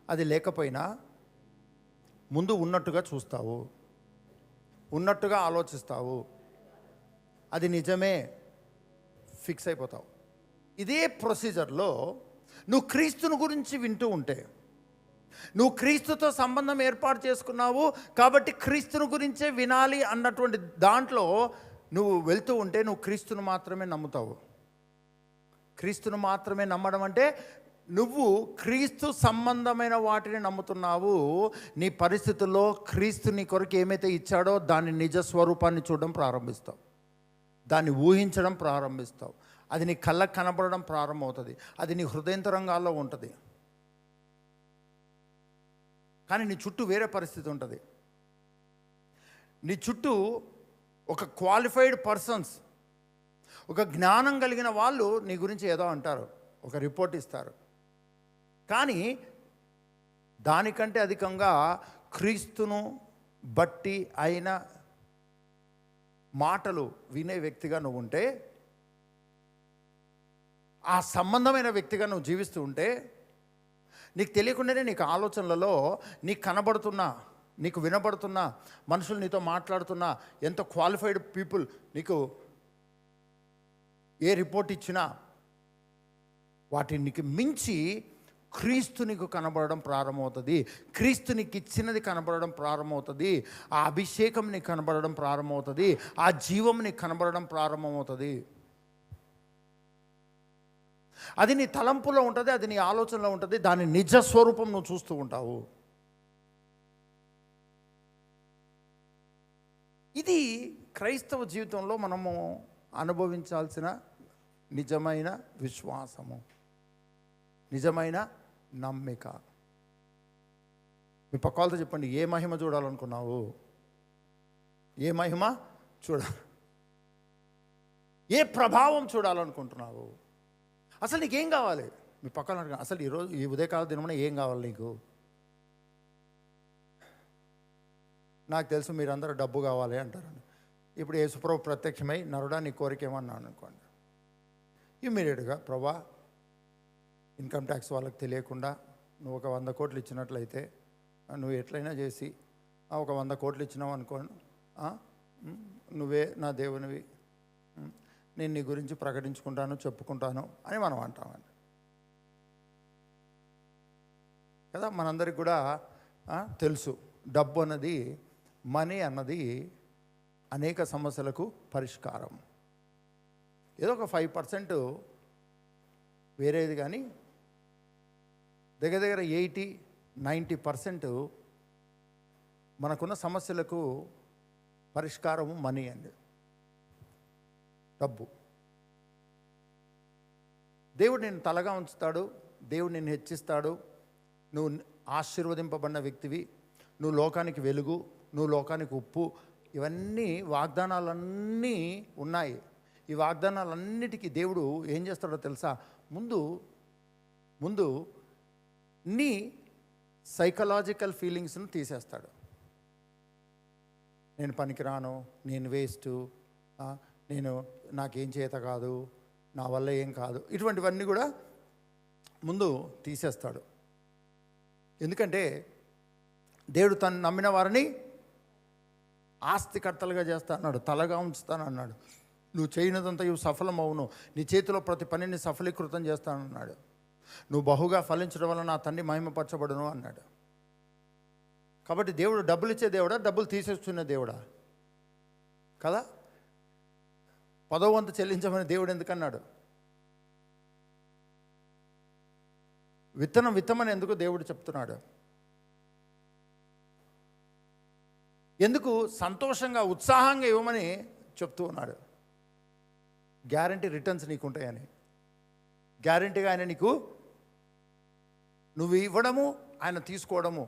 అది లేకపోయినా ముందు ఉన్నట్టుగా చూస్తావు, ఉన్నట్టుగా ఆలోచిస్తావు, అది నిజమే ఫిక్స్ అయిపోతావు. ఇదే ప్రొసీజర్లో నువ్వు క్రీస్తుని గురించి వింటూ ఉంటే, నువ్వు క్రీస్తుతో సంబంధం ఏర్పాటు చేసుకున్నావు కాబట్టి క్రీస్తుని గురించే వినాలి అన్నటువంటి దాంట్లో నువ్వు వెళ్తూ ఉంటే నువ్వు క్రీస్తుని మాత్రమే నమ్ముతావు. క్రీస్తుని మాత్రమే నమ్మడం అంటే నువ్వు క్రీస్తు సంబంధమైన వాటిని నమ్ముతున్నావు. నీ పరిస్థితుల్లో క్రీస్తు నీ కొరకు ఏమైతే ఇచ్చాడో దాని నిజ స్వరూపాన్ని చూడడం ప్రారంభిస్తావు, దాన్ని ఊహించడం ప్రారంభిస్తావు. అది నీ కళ్ళకు కనబడడం ప్రారంభమవుతుంది, అది నీ హృదయంతరంగాల్లో ఉంటుంది. కానీ నీ చుట్టూ వేరే పరిస్థితి ఉంటుంది. నీ చుట్టూ ఒక క్వాలిఫైడ్ పర్సన్స్, ఒక జ్ఞానం కలిగిన వాళ్ళు నీ గురించి ఏదో అంటారు, ఒక రిపోర్ట్ ఇస్తారు. కానీ దానికంటే అధికంగా క్రీస్తును బట్టి అయిన మాటలు వినే వ్యక్తిగా నువ్వు ఉంటే, ఆ సంబంధమైన వ్యక్తిగా నువ్వు జీవిస్తూ ఉంటే, నీకు తెలియకుండానే నీకు ఆలోచనలలో నీకు కనబడుతున్నా, నీకు వినబడుతున్నా, మనుషులు నీతో మాట్లాడుతున్నా, ఎంత క్వాలిఫైడ్ పీపుల్ నీకు ఏ రిపోర్ట్ ఇచ్చినా వాటికి మించి క్రీస్తు నీకు కనబడడం ప్రారంభమవుతుంది. క్రీస్తు నీకు ఇచ్చినది కనబడడం ప్రారంభమవుతుంది. ఆ అభిషేకం నీకు కనబడడం ప్రారంభమవుతుంది. ఆ జీవం నీకు కనబడడం ప్రారంభమవుతుంది. అది నీ తలంపులో ఉంటుంది, అది నీ ఆలోచనలో ఉంటుంది. దాని నిజ స్వరూపం నువ్వు చూస్తూ ఉంటావు. ఇది క్రైస్తవ జీవితంలో మనము అనుభవించాల్సిన నిజమైన విశ్వాసము, నిజమైన నమ్మిక. మీ పక్కలతో చెప్పండి, ఏ మహిమ చూడాలనుకున్నావు? ఏ మహిమ చూడాలి? ఏ ప్రభావం చూడాలనుకుంటున్నావు? అసలు నీకేం కావాలి? మీ పక్కన అసలు ఈరోజు ఈ ఉదయకాల దినమున ఏం కావాలి నీకు? నాకు తెలుసు మీరందరూ డబ్బు కావాలి అంటారండి. ఇప్పుడు యేసుప్రభు ప్రత్యక్షమై, నరుడా నీ కోరిక ఏమన్నాను అనుకోండి, ఇమ్మీడియట్గా ప్రభా ఇన్కమ్ ట్యాక్స్ వాళ్ళకి తెలియకుండా నువ్వు ఒక 100 కోట్లు ఇచ్చినట్లయితే నువ్వు ఎట్లయినా చేసి ఒక 100 కోట్లు ఇచ్చినావు అనుకోండి, నువ్వే నా దేవునివి, నేను నీ గురించి ప్రకటించుకుంటాను, చెప్పుకుంటాను అని మనం అంటామండి కదా. మనందరికి కూడా తెలుసు, డబ్బు అన్నది, మనీ అన్నది అనేక సమస్యలకు పరిష్కారం. ఏదో ఒక 5% వేరేది, కానీ దగ్గర 80-90% మనకున్న సమస్యలకు పరిష్కారము మనీ అండి, డబ్బు. దేవుడు నిన్ను తలగా ఉంచుతాడు, దేవుడు నిన్ను హెచ్చిస్తాడు, నువ్వు ఆశీర్వదింపబడిన వ్యక్తివి, నువ్వు లోకానికి వెలుగు, నువ్వు లోకానికి ఉప్పు. ఇవన్నీ వాగ్దానాలన్నీ ఉన్నాయి. ఈ వాగ్దానాలన్నిటికీ దేవుడు ఏం చేస్తాడో తెలుసా? ముందు నీ సైకలాజికల్ ఫీలింగ్స్ను తీసేస్తాడు. నేను పనికిరాను, నేను వేస్ట్, నాకేం చేత కాదు, నా వల్ల ఏం కాదు, ఇటువంటివన్నీ కూడా ముందు తీసేస్తాడు. ఎందుకంటే దేవుడు తను నమ్మిన వారిని ఆస్తికర్తలుగా చేస్తా అన్నాడు, తలగా ఉంచుతాను అన్నాడు. నువ్వు చేయనిదంతా ఇవి సఫలమవును, నీ చేతిలో ప్రతి పనిని సఫలీకృతం చేస్తానన్నాడు. నువ్వు బహుగా ఫలించడం వల్ల నా తండ్రి మహిమపరచబడును అన్నాడు. కాబట్టి దేవుడు డబ్బులు ఇచ్చే దేవుడా, డబ్బులు తీసేస్తున్న దేవుడా? కదా. 10వ వంతు చెల్లించమని దేవుడు ఎందుకన్నాడు? విత్తమని ఎందుకు దేవుడు చెప్తున్నాడు? ఎందుకు సంతోషంగా ఉత్సాహంగా ఇవ్వమని చెప్తూ ఉన్నాడు? గ్యారంటీ రిటర్న్స్ నీకు ఉంటాయని. గ్యారంటీగా ఆయన నీకు, నువ్వు ఇవ్వడము, ఆయన తీసుకోవడము,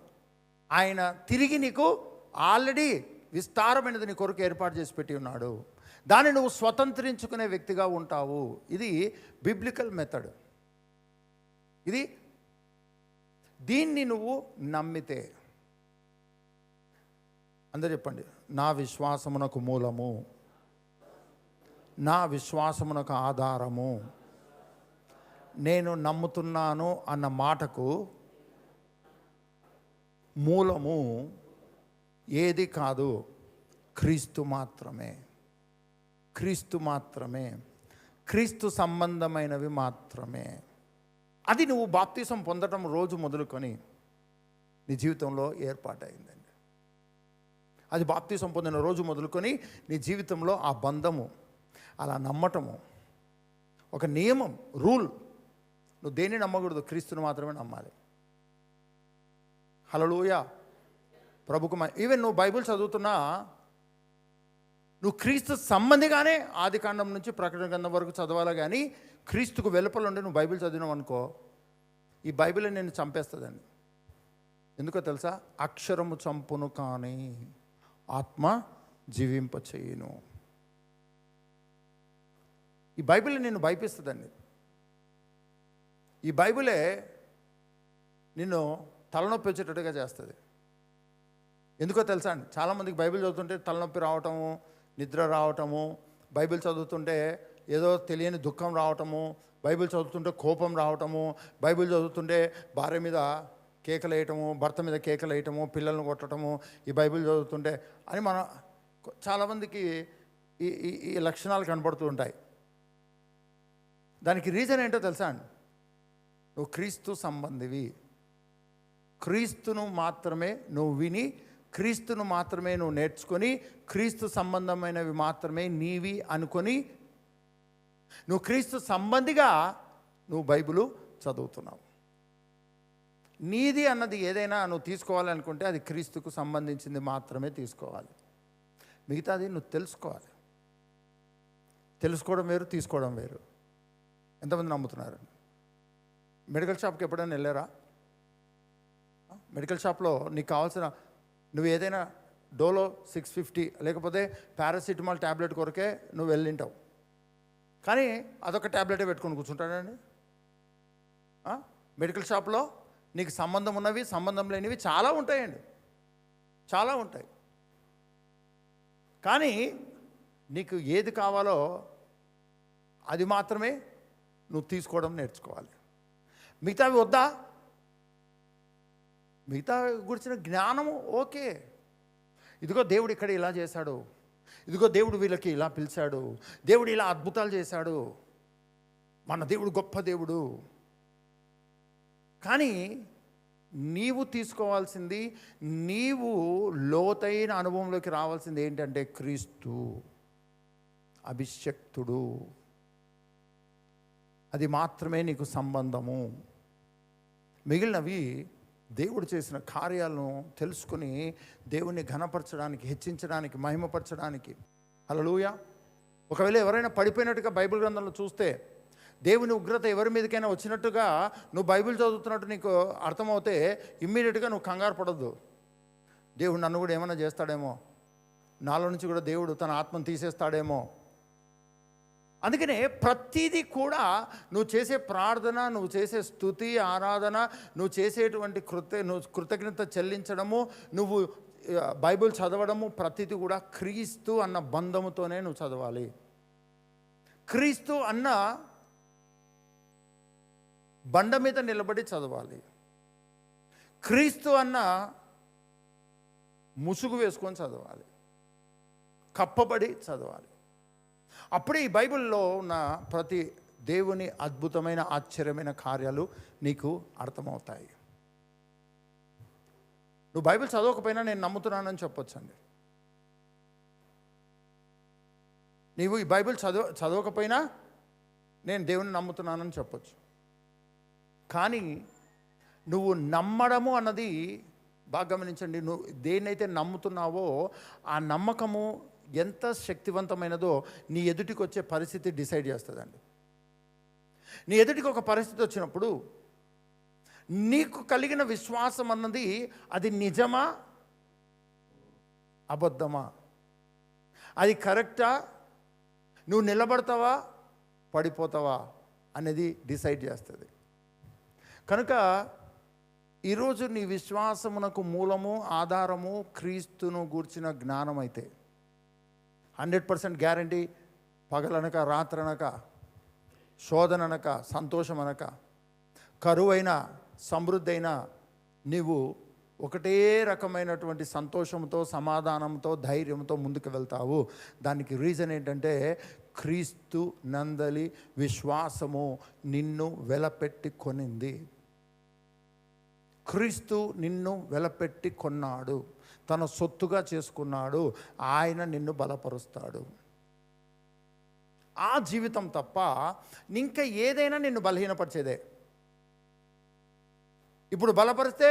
ఆయన తిరిగి నీకు ఆల్రెడీ విస్తారమైనది నీ కొరకు ఏర్పాటు చేసి పెట్టి ఉన్నాడు. దాన్ని నువ్వు స్వతంత్రించుకునే వ్యక్తిగా ఉంటావు. ఇది బిబ్లికల్ మెథడ్. దీన్ని నువ్వు నమ్మితే, అందరూ చెప్పండి, నా విశ్వాసమునకు మూలము, నా విశ్వాసమునకు ఆధారము, నేను నమ్ముతున్నాను అన్న మాటకు మూలము ఏది కాదు, క్రీస్తు మాత్రమే. క్రీస్తు మాత్రమే, క్రీస్తు సంబంధమైనవి మాత్రమే. అది నువ్వు బాప్తిసం పొందటం రోజు మొదలుకొని నీ జీవితంలో ఏర్పాటైందండి. అది బాప్తిసం పొందిన రోజు మొదలుకొని నీ జీవితంలో ఆ బంధము, అలా నమ్మటము ఒక నియమం, రూల్. నువ్వు దేన్ని నమ్మకూడదు, క్రీస్తుని మాత్రమే నమ్మాలి. హల్లెలూయా. ప్రభుకు ఈవెన్ నువ్వు బైబిల్ చదువుతున్నా, నువ్వు క్రీస్తు సంబంధిగానే ఆది కాండం నుంచి ప్రకటన గ్రంథం వరకు చదవాలి. కానీ క్రీస్తుకు వెలుపల ఉండి నువ్వు బైబిల్ చదివినావు అనుకో, ఈ బైబిల్ నేను చంపేస్తుందండి. ఎందుకో తెలుసా? అక్షరము చంపును కానీ ఆత్మ జీవింప చేయును. ఈ బైబిల్ నిన్ను భయపిస్తుందండి. ఈ బైబిలే నిన్ను తలనొప్పి వచ్చేటట్టుగా చేస్తుంది. ఎందుకో తెలుసా అండి? చాలామందికి బైబిల్ చదువుతుంటే తలనొప్పి రావటము, నిద్ర రావటము, బైబిల్ చదువుతుంటే ఏదో తెలియని దుఃఖం రావటము, బైబిల్ చదువుతుంటే కోపం రావటము, బైబిల్ చదువుతుంటే భార్య మీద కేకలు వేయటము, భర్త మీద కేకలు వేయటము, పిల్లల్ని కొట్టడము, ఈ బైబిల్ చదువుతుంటే అని చాలామందికి ఈ లక్షణాలు కనబడుతూ ఉంటాయి. దానికి రీజన్ ఏంటో తెలుసా అండి? నువ్వు క్రీస్తు సంబంధివి. క్రీస్తును మాత్రమే నువ్వు విని, క్రీస్తును మాత్రమే నువ్వు నేర్చుకొని, క్రీస్తు సంబంధమైనవి మాత్రమే నీవి అనుకొని, నువ్వు క్రీస్తు సంబంధిగా నువ్వు బైబిలు చదువుతున్నావు. నీది అన్నది ఏదైనా నువ్వు తీసుకోవాలనుకుంటే అది క్రీస్తుకు సంబంధించింది మాత్రమే తీసుకోవాలి. మిగతాది నువ్వు తెలుసుకోవాలి. తెలుసుకోవడం వేరు, తీసుకోవడం వేరు. ఎంతమంది నమ్ముతున్నారు? మెడికల్ షాప్కి ఎప్పుడైనా వెళ్ళారా? మెడికల్ షాప్లో నీకు కావాల్సిన, నువ్వు ఏదైనా డోలో 650 లేకపోతే పారాసిటమాల్ ట్యాబ్లెట్ కొరకే నువ్వు వెళ్ళింటావు. కానీ అదొక ట్యాబ్లెటే పెట్టుకొని కూర్చుంటాడండి. మెడికల్ షాప్లో నీకు సంబంధం ఉన్నవి, సంబంధం లేనివి చాలా ఉంటాయండి, చాలా ఉంటాయి. కానీ నీకు ఏది కావాలో అది మాత్రమే నువ్వు తీసుకోవడం నేర్చుకోవాలి. మిగతావి వద్దా? మిగతా గురించిన జ్ఞానము ఓకే. ఇదిగో దేవుడు ఇక్కడ ఇలా చేశాడు, ఇదిగో దేవుడు వీళ్ళకి ఇలా పిలిచాడు, దేవుడు ఇలా అద్భుతాలు చేశాడు, మన దేవుడు గొప్ప దేవుడు. కానీ నీవు తీసుకోవాల్సింది, నీవు లోతైన అనుభవంలోకి రావాల్సింది ఏంటంటే క్రీస్తు అభిషక్తుడు. అది మాత్రమే నీకు సంబంధము. మిగిలినవి దేవుడు చేసిన కార్యాలను తెలుసుకుని దేవుణ్ణి ఘనపరచడానికి, హెచ్చించడానికి, మహిమపరచడానికి. హల్లెలూయా. ఒకవేళ ఎవరైనా పడిపోయినట్టుగా బైబిల్ గ్రంథంలో చూస్తే, దేవుని ఉగ్రత ఎవరి మీదకైనా వచ్చినట్టుగా నువ్వు బైబిల్ చదువుతున్నట్టు నీకు అర్థమవుతే ఇమ్మీడియట్గా నువ్వు కంగారు పడద్దు. దేవుడు నన్ను కూడా ఏమైనా చేస్తాడేమో, నాలో నుంచి కూడా దేవుడు తన ఆత్మను తీసేస్తాడేమో. అందుకనే ప్రతిదీ కూడా నువ్వు చేసే ప్రార్థన, నువ్వు చేసే స్తుతి, ఆరాధన, నువ్వు చేసేటువంటి కృతజ్ఞత చెల్లించడము, నువ్వు బైబిల్ చదవడము, ప్రతిదీ కూడా క్రీస్తు అన్న బంధముతోనే నువ్వు చదవాలి. క్రీస్తు అన్న బండ మీద నిలబడి చదవాలి. క్రీస్తు అన్న ముసుగు వేసుకొని చదవాలి, కప్పబడి చదవాలి. అప్పుడే ఈ బైబిల్లో ఉన్న ప్రతి దేవుని అద్భుతమైన, ఆశ్చర్యమైన కార్యాలు నీకు అర్థమవుతాయి. నువ్వు బైబిల్ చదవకపోయినా నేను నమ్ముతున్నానని చెప్పొచ్చండి. నీవు ఈ బైబిల్ చదవకపోయినా నేను దేవుని నమ్ముతున్నానని చెప్పొచ్చు. కానీ నువ్వు నమ్మడము అన్నది బాగా గమనించండి. నువ్వు దేన్నైతే నమ్ముతున్నావో ఆ నమ్మకము ఎంత శక్తివంతమైనదో నీ ఎదుటికి వచ్చే పరిస్థితి డిసైడ్ చేస్తుందండి. నీ ఎదుటికి ఒక పరిస్థితి వచ్చినప్పుడు నీకు కలిగిన విశ్వాసం అన్నది అది నిజమా, అబద్ధమా, అది కరెక్టా, నువ్వు నిలబడతావా, పడిపోతావా అనేది డిసైడ్ చేస్తుంది. కనుక ఈరోజు నీ విశ్వాసమునకు మూలము, ఆధారము క్రీస్తును గూర్చిన జ్ఞానం అయితే 100% గ్యారంటీ. పగలనక, రాత్రనక, శోధననక, సంతోషమనక, కరువైన, సమృద్ధి అయినా నీవు ఒకటే రకమైనటువంటి సంతోషంతో, సమాధానంతో, ధైర్యంతో ముందుకు వెళ్తావు. దానికి రీజన్ ఏంటంటే క్రీస్తు నందలి విశ్వాసము నిన్ను వెలపెట్టి కొనింది. క్రీస్తు నిన్ను వెలపెట్టి కొన్నాడు, తన సొత్తుగా చేసుకున్నాడు. ఆయన నిన్ను బలపరుస్తాడు. ఆ జీవితం తప్ప ఇంకా ఏదైనా నిన్ను బలహీనపరిచేదే. ఇప్పుడు బలపరిస్తే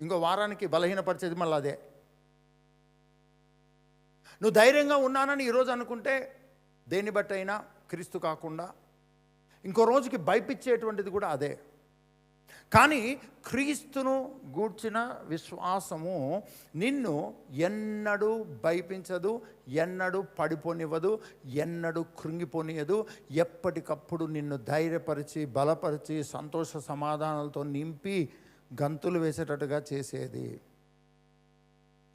ఇంకో వారానికి బలహీనపరిచేది మళ్ళీ అదే. నువ్వు ధైర్యంగా ఉన్నానని ఈరోజు అనుకుంటే దేన్ని బట్టి అయినా క్రీస్తు కాకుండా ఇంకో రోజుకి భయపించేటువంటిది కూడా అదే. కానీ క్రీస్తును గూర్చిన విశ్వాసము నిన్ను ఎన్నడూ భయపించదు, ఎన్నడూ పడిపోనివ్వదు, ఎన్నడూ కృంగిపోనియదు. ఎప్పటికప్పుడు నిన్ను ధైర్యపరిచి, బలపరిచి, సంతోష సమాధానాలతో నింపి గంతులు వేసేటట్టుగా చేసేది.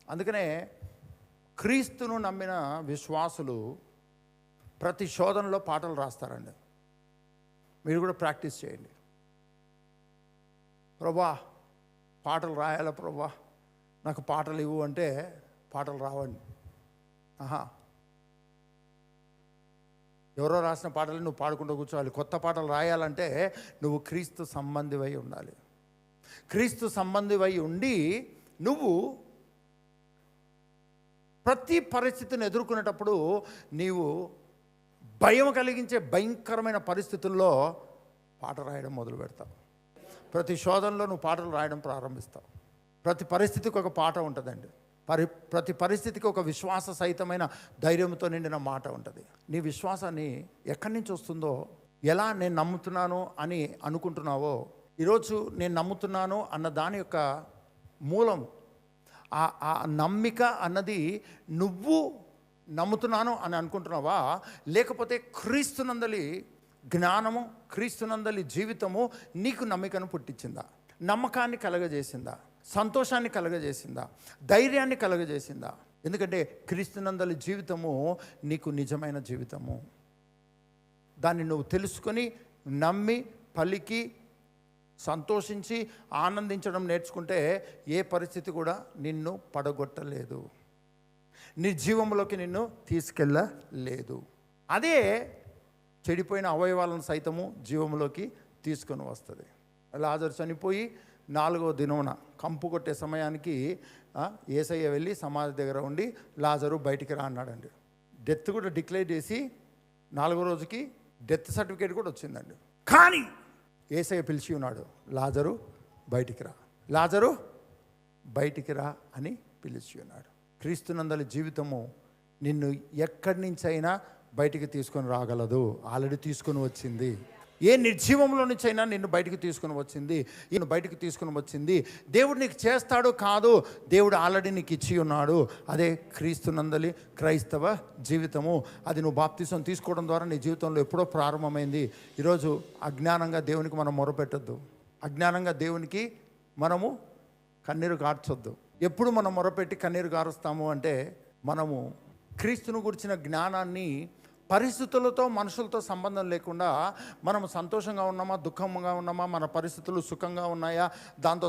అందుకనే క్రీస్తును నమ్మిన విశ్వాసులు ప్రతి శోధనలో పాటలు రాస్తారండి. మీరు కూడా ప్రాక్టీస్ చేయండి. ప్రభా పాటలు రాయాలా ప్రభా, నాకు పాటలు ఇవ్వు అంటే పాటలు రావండి. ఎవరో రాసిన పాటలు నువ్వు పాడుకుంటూ కూర్చోవాలి. కొత్త పాటలు రాయాలంటే నువ్వు క్రీస్తు సంబంధివై ఉండాలి. క్రీస్తు సంబంధివై ఉండి నువ్వు ప్రతి పరిస్థితిని ఎదుర్కొనేటప్పుడు నీవు భయం కలిగించే భయంకరమైన పరిస్థితుల్లో పాట రాయడం మొదలు పెడతావు. ప్రతి శోధనలో నువ్వు పాటలు రాయడం ప్రారంభిస్తావు. ప్రతి పరిస్థితికి ఒక పాట ఉంటుందండి. ప్రతి పరిస్థితికి ఒక విశ్వాస సహితమైన ధైర్యంతో నిండిన మాట ఉంటుంది. నీ విశ్వాసాన్ని ఎక్కడి నుంచి వస్తుందో, ఎలా నేను నమ్ముతున్నాను అని అనుకుంటున్నావో, ఈరోజు నేను నమ్ముతున్నాను అన్న దాని యొక్క మూలం, ఆ నమ్మిక అన్నది నువ్వు నమ్ముతున్నాను అని అనుకుంటున్నావా, లేకపోతే క్రీస్తునందలి జ్ఞానము, క్రీస్తునందలి జీవితము నీకు నమ్మికను పుట్టించిందా, నమ్మకాన్ని కలగజేసిందా, సంతోషాన్ని కలగజేసిందా, ధైర్యాన్ని కలగజేసిందా? ఎందుకంటే క్రీస్తునందలి జీవితము నీకు నిజమైన జీవితము. దాన్ని నువ్వు తెలుసుకొని నమ్మి పలికి సంతోషించి ఆనందించడం నేర్చుకుంటే ఏ పరిస్థితి కూడా నిన్ను పడగొట్టలేదు, నీ జీవంలోకి నిన్ను తీసుకెళ్ళలేదు. అదే చెడిపోయిన అవయవాలను సైతము జీవంలోకి తీసుకొని వస్తుంది. లాజరు చనిపోయి 4వ దినమున కంపు కొట్టే సమయానికి యేసయ్య వెళ్ళి సమాధి దగ్గర ఉండి లాజరు బయటికి రా అన్నాడండి. డెత్ కూడా డిక్లేర్ చేసి 4వ రోజుకి డెత్ సర్టిఫికేట్ కూడా వచ్చిందండి. కానీ యేసయ్య పిలిచి ఉన్నాడు, లాజరు బయటికి రా. లాజరు బయటికి రా అని పిలిచి ఉన్నాడు. క్రీస్తునందలి జీవితము నిన్ను ఎక్కడి నుంచైనా బయటికి తీసుకొని రాగలదు. ఆల్రెడీ తీసుకొని వచ్చింది. ఏ నిర్జీవంలో నుంచైనా నిన్ను బయటికి తీసుకుని వచ్చింది. ఈయన బయటికి తీసుకుని వచ్చింది. దేవుడు నీకు చేస్తాడు కాదు, దేవుడు ఆల్రెడీ నీకు ఇచ్చి ఉన్నాడు. అదే క్రీస్తునందలి క్రైస్తవ జీవితము. అది నువ్వు బాప్తిసం తీసుకోవడం ద్వారా నీ జీవితంలో ఎప్పుడో ప్రారంభమైంది. ఈరోజు అజ్ఞానంగా దేవునికి మనం మొరపెట్టొద్దు. అజ్ఞానంగా దేవునికి మనము కన్నీరు గార్చొద్దు. ఎప్పుడు మనం మొరపెట్టి కన్నీరు గారుస్తాము అంటే, మనము క్రీస్తును గురించిన జ్ఞానాన్ని పరిస్థితులతో మనుషులతో సంబంధం లేకుండా మనం సంతోషంగా ఉన్నామా, దుఃఖంగా ఉన్నామా, మన పరిస్థితులు సుఖంగా ఉన్నాయా, దాంతో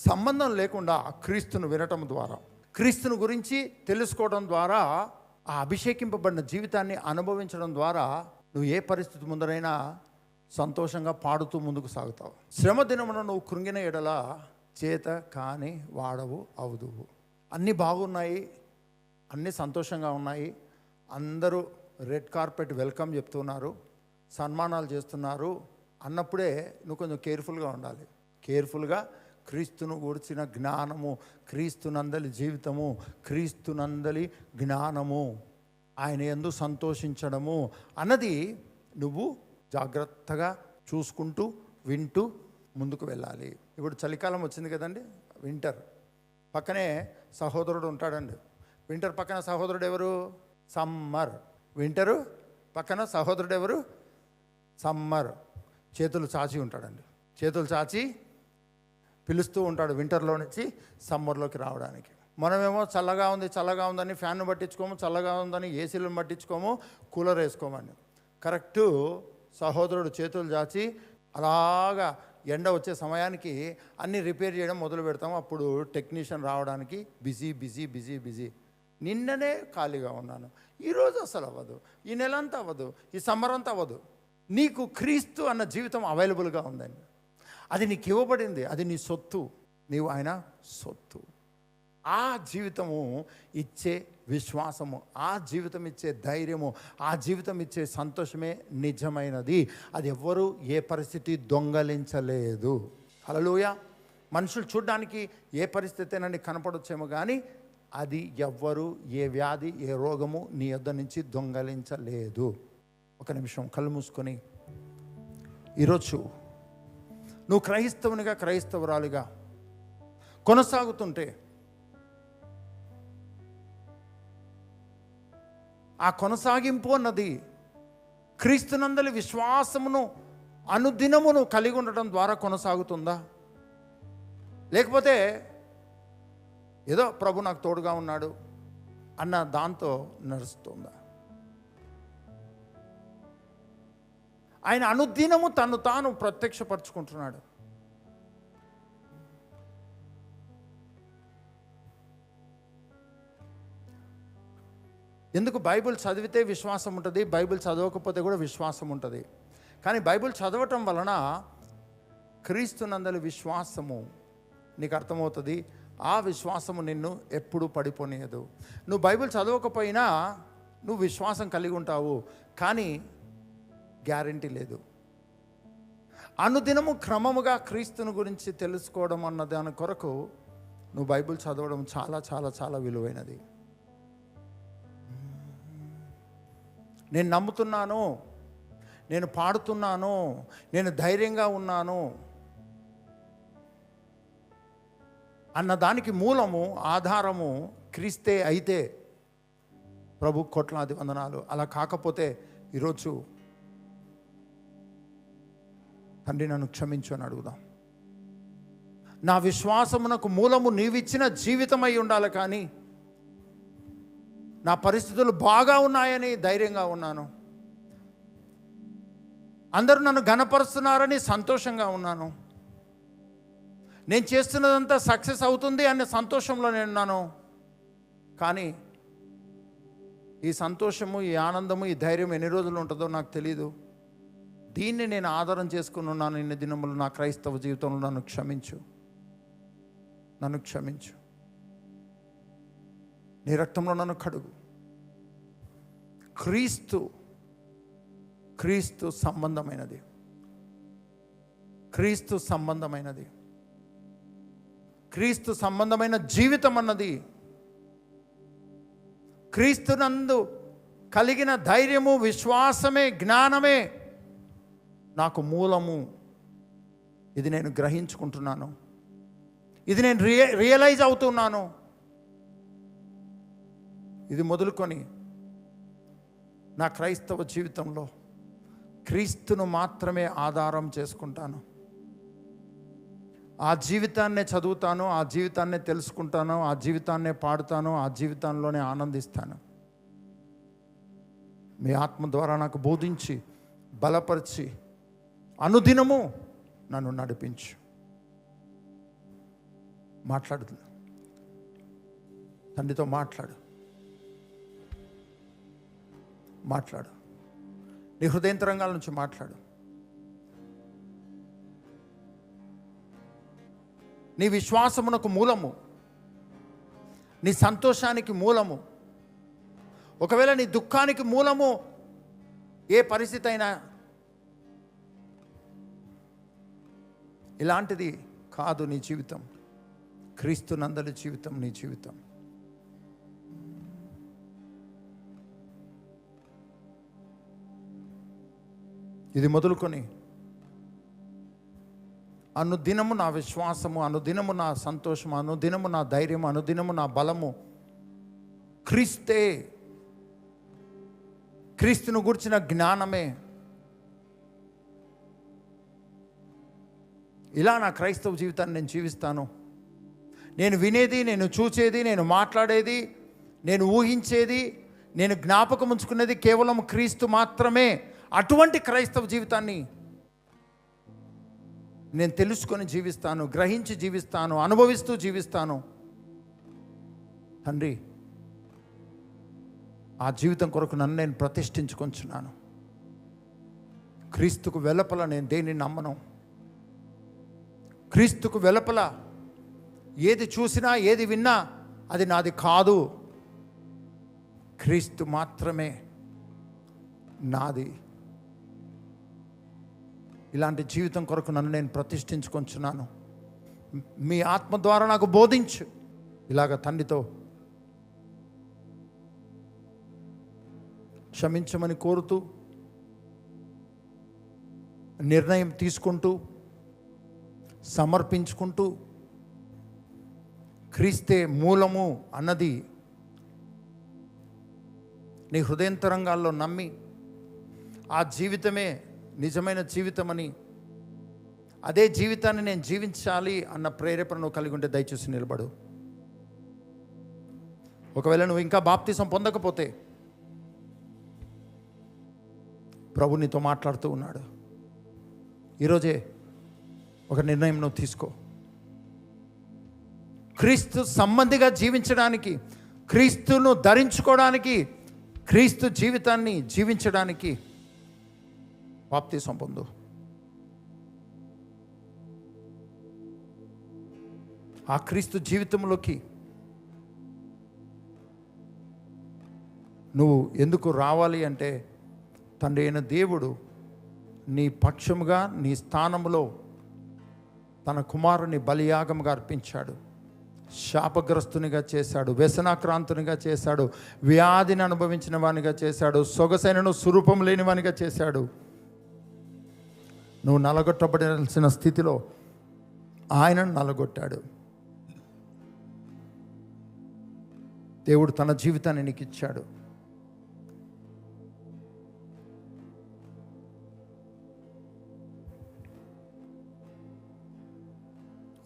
సంబంధం లేకుండా క్రీస్తును వినటం ద్వారా, క్రీస్తుని గురించి తెలుసుకోవడం ద్వారా, ఆ అభిషేకింపబడిన జీవితాన్ని అనుభవించడం ద్వారా నువ్వు ఏ పరిస్థితి ముందరైనా సంతోషంగా పాడుతూ ముందుకు సాగుతావు. శ్రమ దినమున నువ్వు కృంగిన ఎడల చేత కాని వాడవు అవుదువు. అన్నీ బాగున్నాయి, అన్నీ సంతోషంగా ఉన్నాయి, అందరూ రెడ్ కార్పెట్ వెల్కమ్ చెప్తున్నారు, సన్మానాలు చేస్తున్నారు అన్నప్పుడే నువ్వు కొంచెం కేర్ఫుల్గా ఉండాలి. కేర్ఫుల్గా క్రీస్తును గూర్చిన జ్ఞానము, క్రీస్తునందలి జీవితము, క్రీస్తునందలి జ్ఞానము, ఆయన యందు సంతోషించడము అన్నది నువ్వు జాగ్రత్తగా చూసుకుంటూ వింటూ ముందుకు వెళ్ళాలి. ఇప్పుడు చలికాలం వచ్చింది కదండి, వింటర్. పక్కనే సహోదరుడు ఉంటాడండి. వింటర్ పక్కన సహోదరుడు ఎవరు? సమ్మర్. వింటరు పక్కన సహోదరుడు ఎవరు? సమ్మర్. చేతులు చాచి ఉంటాడండి. చేతులు చాచి పిలుస్తూ ఉంటాడు వింటర్లో నుంచి సమ్మర్లోకి రావడానికి. మనమేమో చల్లగా ఉంది చల్లగా ఉందని ఫ్యాన్ను పట్టించుకోము, చల్లగా ఉందని ఏసీలను పట్టించుకోము, కూలర్ వేసుకోమని. కరెక్టు సహోదరుడు చేతులు చాచి అలాగా ఎండ వచ్చే సమయానికి అన్నీ రిపేర్ చేయడం మొదలు పెడతాము. అప్పుడు టెక్నీషియన్ రావడానికి బిజీ బిజీ బిజీ బిజీ. నిన్ననే ఖాళీగా ఉన్నాను, ఈరోజు అసలు అవ్వదు, ఈ నెల అంతా అవ్వదు, ఈ సమ్మర్ అంతా అవ్వదు. నీకు క్రీస్తు అన్న జీవితం అవైలబుల్గా ఉందండి. అది నీకు ఇవ్వబడింది, అది నీ సొత్తు, నీవు ఆయన సొత్తు. ఆ జీవితము ఇచ్చే విశ్వాసము, ఆ జీవితం ఇచ్చే ధైర్యము, ఆ జీవితం ఇచ్చే సంతోషమే నిజమైనది. అది ఎవ్వరూ ఏ పరిస్థితి దొంగలించలేదు. హల్లెలూయా. మనుషులు చూడడానికి ఏ పరిస్థితి అయినా నీకు కనపడొచ్చేమో, కానీ అది ఎవ్వరు, ఏ వ్యాధి, ఏ రోగము నీ యొద్ద నుంచి దొంగలించలేదు. ఒక నిమిషం కళ్ళు మూసుకొని, ఈరోజు నువ్వు క్రైస్తవునిగా, క్రైస్తవురాలిగా కొనసాగుతుంటే, ఆ కొనసాగింపు అన్నది క్రీస్తునందలి విశ్వాసమును అనుదినమును కలిగి ఉండటం ద్వారా కొనసాగుతుందా, లేకపోతే ఏదో ప్రభు నాకు తోడుగా ఉన్నాడు అన్న దాంతో నడుస్తుందా? ఆయన అనుదినము తను తాను ప్రత్యక్షపరచుకుంటున్నాడు. ఎందుకు? బైబిల్ చదివితే విశ్వాసం ఉంటుంది, బైబిల్ చదవకపోతే కూడా విశ్వాసం ఉంటుంది. కానీ బైబిల్ చదవటం వలన క్రీస్తునందలి విశ్వాసము నీకు అర్థమవుతుంది. ఆ విశ్వాసము నిన్ను ఎప్పుడూ పడిపోనియదు. నువ్వు బైబిల్ చదవకపోయినా నువ్వు విశ్వాసం కలిగి ఉంటావు, కానీ గ్యారంటీ లేదు. అనుదినము క్రమముగా క్రీస్తుని గురించి తెలుసుకోవడం అన్న దాని కొరకు నువ్వు బైబిల్ చదవడం చాలా చాలా చాలా విలువైనది. నేను నమ్ముతున్నాను, నేను పాడుతున్నాను, నేను ధైర్యంగా ఉన్నాను అన్న దానికి మూలము, ఆధారము క్రీస్తే అయితే ప్రభు కోట్లాది వందనాలు. అలా కాకపోతే ఈరోజు తండ్రి నన్ను క్షమించు అని అడుగుదాం. నా విశ్వాసమునకు మూలము నీవిచ్చిన జీవితమై ఉండాలి, కానీ నా పరిస్థితులు బాగా ఉన్నాయని ధైర్యంగా ఉన్నాను, అందరూ నన్ను ఘనపరుస్తున్నారని సంతోషంగా ఉన్నాను, నేను చేస్తున్నదంతా సక్సెస్ అవుతుంది అనే సంతోషంలో నేను ఉన్నాను. కానీ ఈ సంతోషము, ఈ ఆనందము, ఈ ధైర్యం ఎన్ని రోజులు ఉంటుందో నాకు తెలీదు. దీన్ని నేను ఆధారం చేసుకుని ఉన్నాను ఇన్ని దినములు నా క్రైస్తవ జీవితంలో. నన్ను క్షమించు, నన్ను క్షమించు, నీ రక్తంలో నన్ను కడుగు. క్రీస్తు సంబంధమైనది, క్రీస్తు సంబంధమైనది. క్రీస్తు సంబంధమైన జీవితం అన్నది, క్రీస్తునందు కలిగిన ధైర్యము, విశ్వాసమే, జ్ఞానమే నాకు మూలము. ఇది నేను గ్రహించుకుంటున్నాను, ఇది నేను రియలైజ్ అవుతున్నాను. ఇది మొదలుకొని నా క్రైస్తవ జీవితంలో క్రీస్తును మాత్రమే ఆధారం చేసుకుంటాను. ఆ జీవితాన్నే చదువుతాను, ఆ జీవితాన్నే తెలుసుకుంటాను, ఆ జీవితాన్నే పాడుతాను, ఆ జీవితంలోనే ఆనందిస్తాను. మీ ఆత్మ ద్వారా నాకు బోధించి, బలపరిచి, అనుదినము నన్ను నడిపించు. మాట్లాడు తండ్రితో, మాట్లాడు. నీ హృదయంతరంగాల నుంచి మాట్లాడు. నీ విశ్వాసమునకు మూలము, నీ సంతోషానికి మూలము, ఒకవేళ నీ దుఃఖానికి మూలము ఏ పరిస్థితి అయినా, ఇలాంటిది కాదు నీ జీవితం. క్రీస్తునందలి జీవితం నీ జీవితం. ఇది మొదలుకొని అనుదినము నా విశ్వాసము, అనుదినము నా సంతోషము, అనుదినము నా ధైర్యము, అనుదినము నా బలము క్రీస్తే. క్రీస్తును గురించిన జ్ఞానమే. ఇలా నా క్రైస్తవ జీవితాన్ని నేను జీవిస్తాను. నేను వినేది, నేను చూసేది, నేను మాట్లాడేది, నేను ఊహించేది, నేను జ్ఞాపకం ఉంచుకునేది కేవలం క్రీస్తు మాత్రమే. అటువంటి క్రైస్తవ జీవితాన్ని నేను తెలుసుకొని జీవిస్తాను, గ్రహించి జీవిస్తాను, అనుభవిస్తూ జీవిస్తాను. తండ్రి, ఆ జీవితం కొరకు నన్ను నేను ప్రతిష్ఠించుకొంచున్నాను. క్రీస్తుకు వెలుపల నేను దేన్ని నమ్మను. క్రీస్తుకు వెలుపల ఏది చూసినా, ఏది విన్నా అది నాది కాదు. క్రీస్తు మాత్రమే నాది. ఇలాంటి జీవితం కొరకు నన్ను నేను ప్రతిష్ఠించుకొంచున్నాను. మీ ఆత్మ ద్వారా నాకు బోధించు. ఇలాగ తండ్రితో క్షమించమని కోరుతూ, నిర్ణయం తీసుకుంటూ, సమర్పించుకుంటూ, క్రీస్తే మూలము అన్నది నీ హృదయంతరంగాల్లో నమ్మి, ఆ జీవితమే నిజమైన జీవితమని, అదే జీవితాన్ని నేను జీవించాలి అన్న ప్రేరేపణ నువ్వు కలిగి ఉంటే దయచేసి నిలబడు. ఒకవేళ నువ్వు ఇంకా బాప్తిసం పొందకపోతే, ప్రభు నీతో మాట్లాడుతూ ఉన్నాడు. ఈరోజే ఒక నిర్ణయం నువ్వు తీసుకో. క్రీస్తు సంబంధిగా జీవించడానికి, క్రీస్తును ధరించుకోవడానికి, క్రీస్తు జీవితాన్ని జీవించడానికి బాప్తిసం పొందు. ఆ క్రీస్తు జీవితంలోకి నువ్వు ఎందుకు రావాలి అంటే, తండ్రి అయిన దేవుడు నీ పక్షముగా, నీ స్థానంలో తన కుమారుని బలియాగముగా అర్పించాడు. శాపగ్రస్తునిగా చేశాడు, వ్యసనాక్రాంతునిగా చేశాడు, వ్యాధిని అనుభవించిన వానిగా చేశాడు, సొగసైనను స్వరూపం లేని వానిగా చేశాడు. నువ్వు నలగొట్టబడాల్సిన స్థితిలో ఆయనను నలగొట్టాడు. దేవుడు తన జీవితాన్ని నీకు ఇచ్చాడు.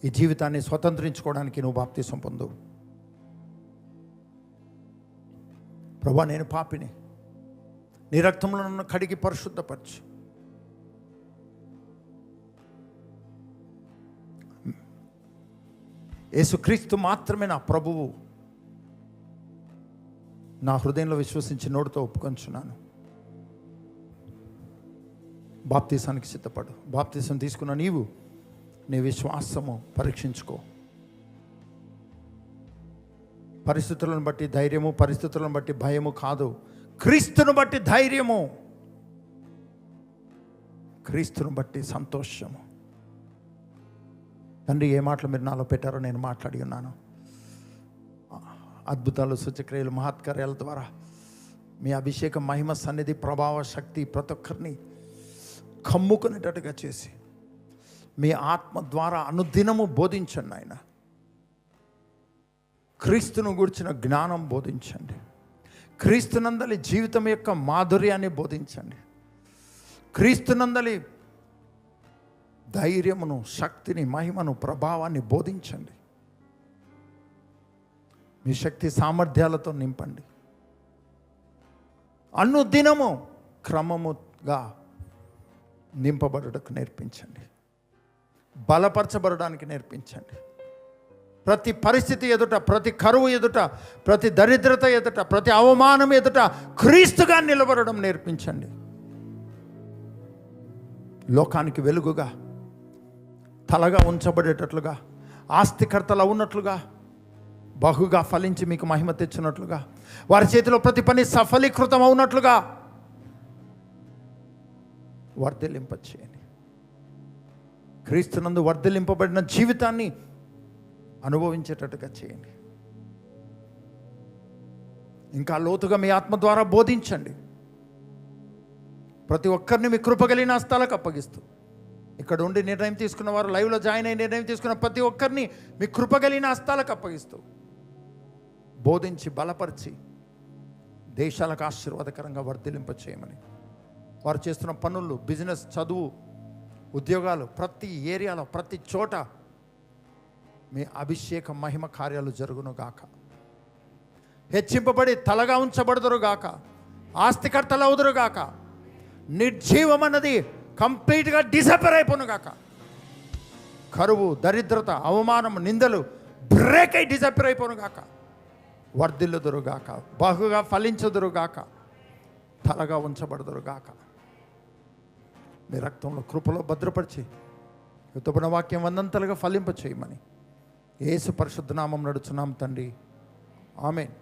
ఈ జీవితాన్ని స్వతంత్రించుకోవడానికి నువ్వు బాప్తిసం పొందు. ప్రభా, నేను పాపిని, నీ రక్తంలో నన్ను కడిగి పరిశుద్ధపరచు. యేసుక్రీస్తు మాత్రమే నా ప్రభువు. నా హృదయంలో విశ్వసించి నోటితో ఒప్పుకొంచున్నాను. బాప్తిసానికి సిద్ధపడు. బాప్తిసం తీసుకున్న నీవు నీ విశ్వాసము పరీక్షించుకో. పరిస్థితులను బట్టి ధైర్యము, పరిస్థితులను బట్టి భయము కాదు, క్రీస్తును బట్టి ధైర్యము, క్రీస్తును బట్టి సంతోషము. తండ్రి, ఏ మాటలు మీరు నాలో పెట్టారో నేను మాట్లాడి ఉన్నాను. అద్భుతాలు, సూచక్రియలు, మహత్కార్యాల ద్వారా మీ అభిషేకం, మహిమ, సన్నిధి, ప్రభావ, శక్తి ప్రతి ఒక్కరిని కమ్ముకునేటట్టుగా చేసి మీ ఆత్మ ద్వారా అనుదినము బోధించండి. ఆయన క్రీస్తును గురించిన జ్ఞానం బోధించండి. క్రీస్తునందలి జీవితం యొక్క మాధుర్యాన్ని బోధించండి. క్రీస్తునందలి ధైర్యమును, శక్తిని, మహిమను, ప్రభావాన్ని బోధించండి. మీ శక్తి సామర్థ్యాలతో నింపండి. అనుదినము క్రమముగా నింపబడుటకు నేర్పించండి. బలపరచబడడానికి నేర్పించండి. ప్రతి పరిస్థితి ఎదుట, ప్రతి కరువు ఎదుట, ప్రతి దరిద్రత ఎదుట, ప్రతి అవమానం ఎదుట క్రీస్తుగా నిలబడడం నేర్పించండి. లోకానికి వెలుగుగా, తలగా ఉంచబడేటట్లుగా, ఆస్తికర్తలు ఉన్నట్లుగా, బహుగా ఫలించి మీకు మహిమ తెచ్చినట్లుగా, వారి చేతిలో ప్రతి పని సఫలీకృతం అవునట్లుగా వర్ధిల్లింపచేయండి. క్రీస్తునందు వర్ధిల్లింపబడిన జీవితాన్ని అనుభవించేటట్టుగా చేయండి. ఇంకా లోతుగా మీ ఆత్మ ద్వారా బోధించండి. ప్రతి ఒక్కరిని మీ కృపగలిగిన హస్తాలకు అప్పగిస్తూ, ఇక్కడ ఉండి నిర్ణయం తీసుకున్న వారు, లైవ్లో జాయిన్ అయ్యి నిర్ణయం తీసుకున్న ప్రతి ఒక్కరిని మీ కృపగలిగిన హస్తాలకు అప్పగిస్తూ బోధించి బలపరిచి దేశాలకు ఆశీర్వాదకరంగా వర్ధిల్లింప చేయమని, వారు చేస్తున్న పనులు, బిజినెస్, చదువు, ఉద్యోగాలు, ప్రతి ఏరియాలో, ప్రతి చోట మీ అభిషేక మహిమ కార్యాలు జరుగును గాక. హెచ్చింపబడి తలగా ఉంచబడదురు గాక. ఆస్తికర్తలు అవుదురు గాక. నిర్జీవం అన్నది కంప్లీట్గా డిసపేర్ అయిపోను గాక. కరువు, దరిద్రత, అవమానం, నిందలు బ్రేక్ అయి డిసపేర్ అయిపోను గాక. వర్ధిల్లుదురు గాక. బహుగా ఫలించుదురు గాక. తలగా ఉంచబడదురు గాక. మీ రక్తంలో, కృపలో భద్రపరిచి యుద్ధపడిన వాక్యం వందంతలుగా ఫలింప చేయమని యేసు పరిశుద్ధ నామం నడుచున్నాం తండ్రి. ఆమేన్.